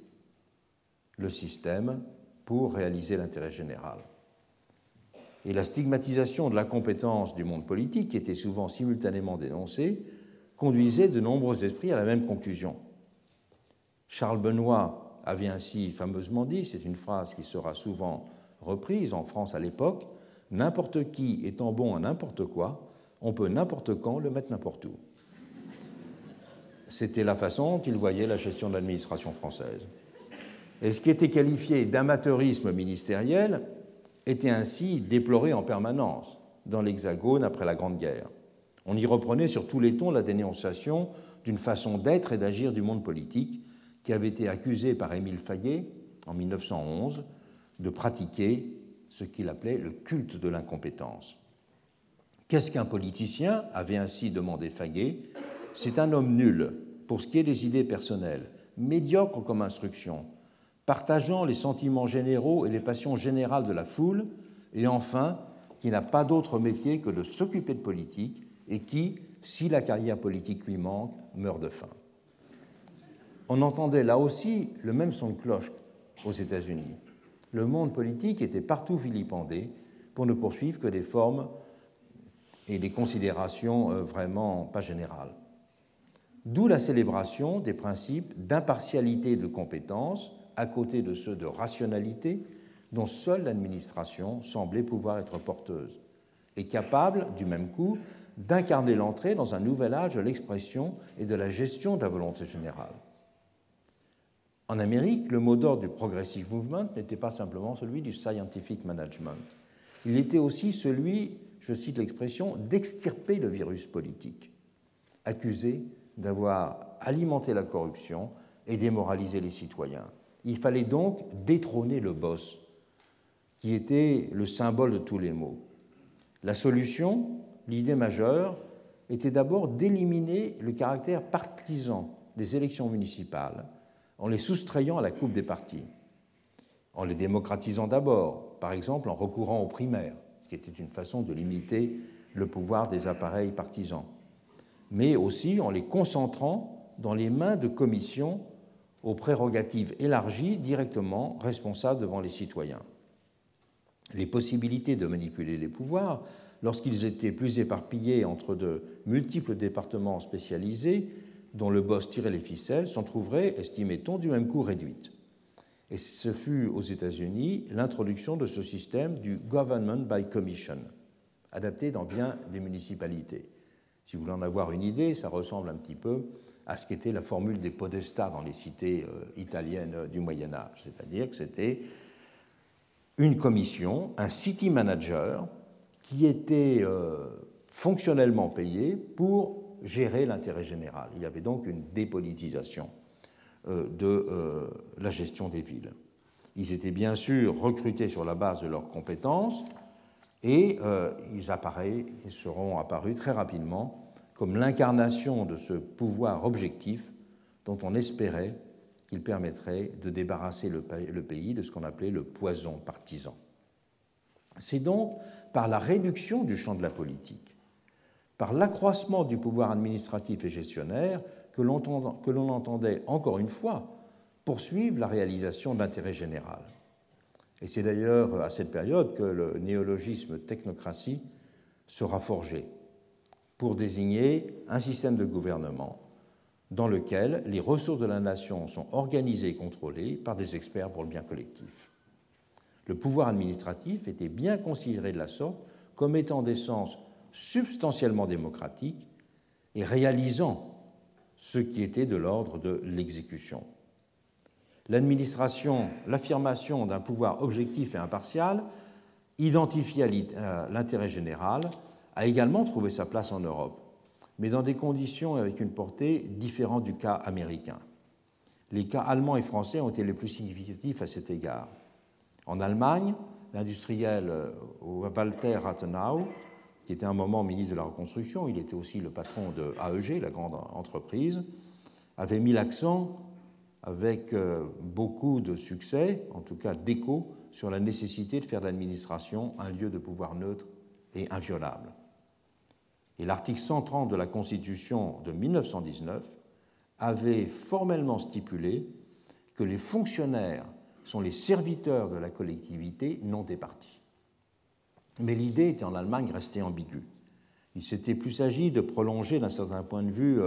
le système pour réaliser l'intérêt général. Et la stigmatisation de la compétence du monde politique, qui était souvent simultanément dénoncée, conduisait de nombreux esprits à la même conclusion. Charles Benoît avait ainsi fameusement dit, c'est une phrase qui sera souvent reprise en France à l'époque, « N'importe qui étant bon à n'importe quoi, on peut n'importe quand le mettre n'importe où ». C'était la façon qu'il voyait la gestion de l'administration française. Et ce qui était qualifié d'amateurisme ministériel était ainsi déploré en permanence dans l'Hexagone après la Grande Guerre. On y reprenait sur tous les tons la dénonciation d'une façon d'être et d'agir du monde politique qui avait été accusé par Émile Faguet en 1911 de pratiquer ce qu'il appelait le culte de l'incompétence. Qu'est-ce qu'un politicien, avait ainsi demandé Faguet? C'est un homme nul pour ce qui est des idées personnelles, médiocre comme instruction, partageant les sentiments généraux et les passions générales de la foule, et enfin, qui n'a pas d'autre métier que de s'occuper de politique et qui, si la carrière politique lui manque, meurt de faim. On entendait là aussi le même son de cloche aux États-Unis. Le monde politique était partout vilipendé pour ne poursuivre que des formes et des considérations vraiment pas générales. D'où la célébration des principes d'impartialité et de compétence à côté de ceux de rationalité dont seule l'administration semblait pouvoir être porteuse et capable, du même coup, d'incarner l'entrée dans un nouvel âge de l'expression et de la gestion de la volonté générale. En Amérique, le mot d'ordre du Progressive Movement n'était pas simplement celui du Scientific Management. Il était aussi celui, je cite l'expression, d'extirper le virus politique, accusé d'avoir alimenté la corruption et démoralisé les citoyens. Il fallait donc détrôner le boss, qui était le symbole de tous les maux. La solution, l'idée majeure, était d'abord d'éliminer le caractère partisan des élections municipales en les soustrayant à la coupe des partis, en les démocratisant d'abord, par exemple en recourant aux primaires, qui était une façon de limiter le pouvoir des appareils partisans, mais aussi en les concentrant dans les mains de commissions aux prérogatives élargies directement responsables devant les citoyens. Les possibilités de manipuler les pouvoirs, lorsqu'ils étaient plus éparpillés entre de multiples départements spécialisés dont le boss tirait les ficelles, s'en trouveraient, estimait-on, du même coup réduites. Et ce fut aux États-Unis l'introduction de ce système du Government by Commission, adapté dans bien des municipalités. Si vous voulez en avoir une idée, ça ressemble un petit peu à ce qu'était la formule des podestats dans les cités italiennes du Moyen-Âge, c'est-à-dire que c'était une commission, un city manager, qui était fonctionnellement payé pour gérer l'intérêt général. Il y avait donc une dépolitisation de la gestion des villes. Ils étaient bien sûr recrutés sur la base de leurs compétences et ils seront apparus très rapidement comme l'incarnation de ce pouvoir objectif dont on espérait qu'il permettrait de débarrasser le pays de ce qu'on appelait le poison partisan. C'est donc par la réduction du champ de la politique, par l'accroissement du pouvoir administratif et gestionnaire que l'on entendait encore une fois poursuivre la réalisation d'intérêt général. Et c'est d'ailleurs à cette période que le néologisme technocratie sera forgé pour désigner un système de gouvernement dans lequel les ressources de la nation sont organisées et contrôlées par des experts pour le bien collectif. Le pouvoir administratif était bien considéré de la sorte comme étant d'essence substantiellement démocratique et réalisant ce qui était de l'ordre de l'exécution. L'affirmation d'un pouvoir objectif et impartial, identifié à l'intérêt général, a également trouvé sa place en Europe, mais dans des conditions et avec une portée différente du cas américain. Les cas allemands et français ont été les plus significatifs à cet égard. En Allemagne, l'industriel Walter Rathenau, qui était à un moment ministre de la Reconstruction, il était aussi le patron de AEG, la grande entreprise, avait mis l'accent avec beaucoup de succès, en tout cas d'écho, sur la nécessité de faire de l'administration un lieu de pouvoir neutre et inviolable. Et l'article 130 de la Constitution de 1919 avait formellement stipulé que les fonctionnaires sont les serviteurs de la collectivité, non des partis. Mais l'idée était en Allemagne restée ambiguë. Il s'était plus agi de prolonger d'un certain point de vue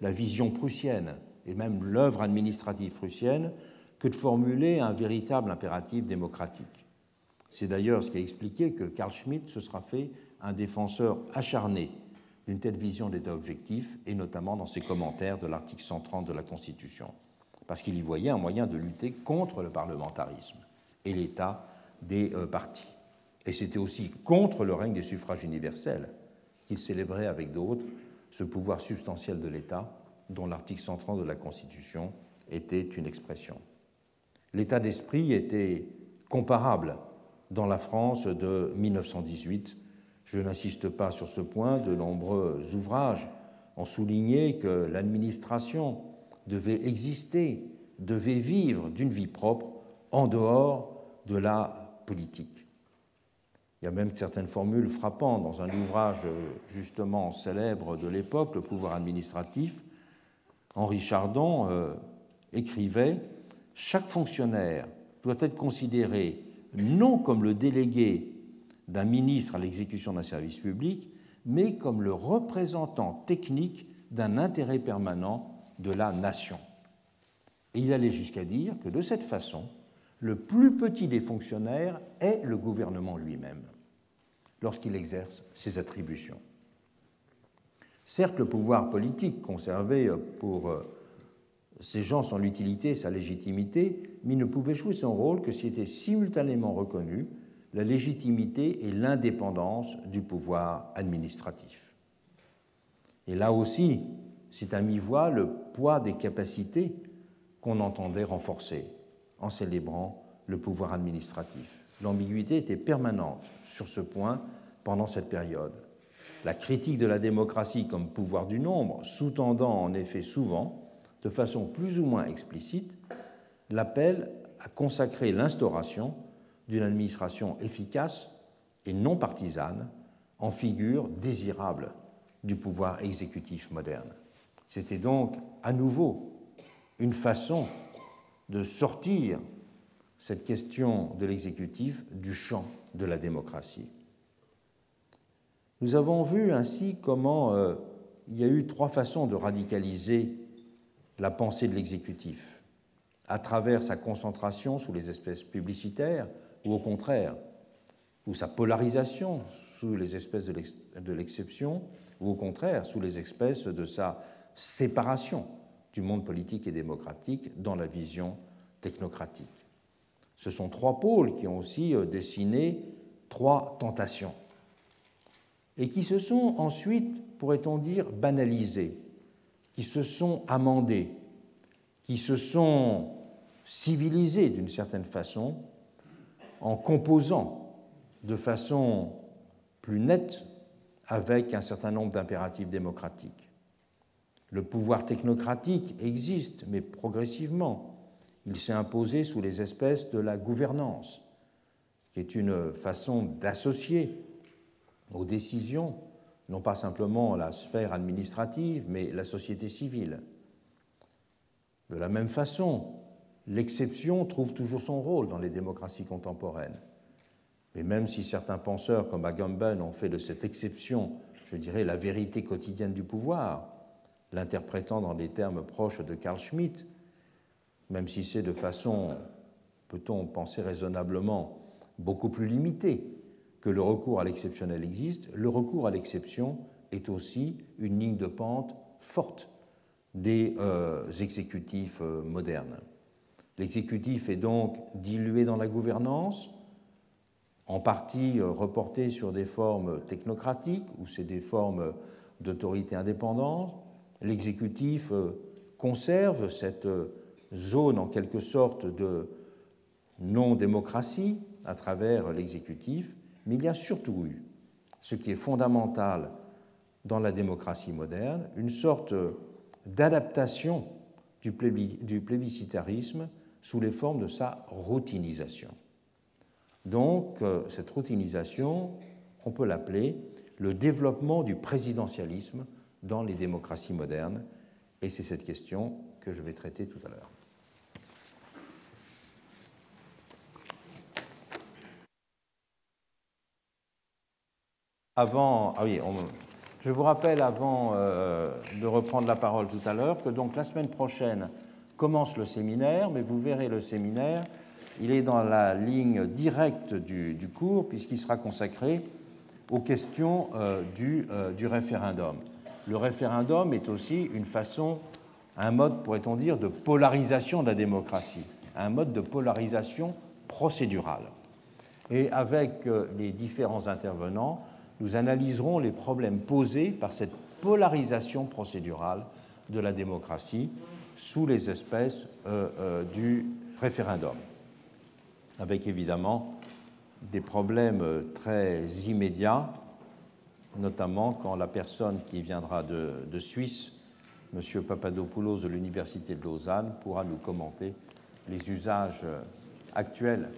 la vision prussienne et même l'œuvre administrative prussienne que de formuler un véritable impératif démocratique. C'est d'ailleurs ce qui a expliqué que Carl Schmitt se sera fait un défenseur acharné d'une telle vision d'État objectif, et notamment dans ses commentaires de l'article 130 de la Constitution, parce qu'il y voyait un moyen de lutter contre le parlementarisme et l'État des partis. Et c'était aussi contre le règne des suffrages universels qu'il célébrait avec d'autres ce pouvoir substantiel de l'État dont l'article 130 de la Constitution était une expression. L'état d'esprit était comparable dans la France de 1918. Je n'insiste pas sur ce point, de nombreux ouvrages ont souligné que l'administration devait exister, devait vivre d'une vie propre en dehors de la politique. Il y a même certaines formules frappantes dans un ouvrage justement célèbre de l'époque, Le pouvoir administratif. Henri Chardon écrivait « Chaque fonctionnaire doit être considéré non comme le délégué d'un ministre à l'exécution d'un service public, mais comme le représentant technique d'un intérêt permanent de la nation. » Et il allait jusqu'à dire que de cette façon, le plus petit des fonctionnaires est le gouvernement lui-même, lorsqu'il exerce ses attributions. Certes, le pouvoir politique conservait pour ces gens son utilité et sa légitimité, mais il ne pouvait jouer son rôle que s'il était simultanément reconnu la légitimité et l'indépendance du pouvoir administratif. Et là aussi, c'est à mi-voix le poids des capacités qu'on entendait renforcer en célébrant le pouvoir administratif. L'ambiguïté était permanente sur ce point pendant cette période. La critique de la démocratie comme pouvoir du nombre, sous-tendant en effet souvent, de façon plus ou moins explicite, l'appel à consacrer l'instauration d'une administration efficace et non partisane en figure désirable du pouvoir exécutif moderne. C'était donc à nouveau une façon de sortir cette question de l'exécutif du champ de la démocratie. Nous avons vu ainsi comment il y a eu trois façons de radicaliser la pensée de l'exécutif, à travers sa concentration sous les espèces publicitaires, ou au contraire, ou sa polarisation sous les espèces de l'exception, ou au contraire, sous les espèces de sa séparation du monde politique et démocratique dans la vision technocratique. Ce sont trois pôles qui ont aussi dessiné trois tentations et qui se sont ensuite, pourrait-on dire, banalisés, qui se sont amendés, qui se sont civilisés d'une certaine façon en composant de façon plus nette avec un certain nombre d'impératifs démocratiques. Le pouvoir technocratique existe, mais progressivement. Il s'est imposé sous les espèces de la gouvernance, qui est une façon d'associer aux décisions, non pas simplement la sphère administrative, mais la société civile. De la même façon, l'exception trouve toujours son rôle dans les démocraties contemporaines. Mais même si certains penseurs comme Agamben ont fait de cette exception, je dirais, la vérité quotidienne du pouvoir, l'interprétant dans des termes proches de Carl Schmitt, même si c'est de façon, peut-on penser raisonnablement, beaucoup plus limitée que le recours à l'exceptionnel existe, le recours à l'exception est aussi une ligne de pente forte des exécutifs modernes. L'exécutif est donc dilué dans la gouvernance, en partie reporté sur des formes technocratiques ou c'est des formes d'autorité indépendante. L'exécutif conserve cette zone en quelque sorte de non-démocratie à travers l'exécutif, mais il y a surtout eu, ce qui est fondamental dans la démocratie moderne, une sorte d'adaptation du plébiscitarisme sous les formes de sa routinisation. Donc, cette routinisation, on peut l'appeler le développement du présidentialisme dans les démocraties modernes, et c'est cette question que je vais traiter tout à l'heure. Je vous rappelle avant de reprendre la parole tout à l'heure que donc la semaine prochaine commence le séminaire, mais vous verrez le séminaire, il est dans la ligne directe du cours puisqu'il sera consacré aux questions du référendum. Le référendum est aussi une façon, un mode, pourrait-on dire, de polarisation de la démocratie, un mode de polarisation procédurale. Et avec les différents intervenants, nous analyserons les problèmes posés par cette polarisation procédurale de la démocratie sous les espèces du référendum, avec évidemment des problèmes très immédiats, notamment quand la personne qui viendra de Suisse, M. Papadopoulos de l'Université de Lausanne, pourra nous commenter les usages actuels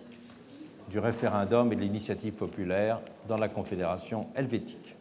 du référendum et de l'initiative populaire dans la Confédération helvétique.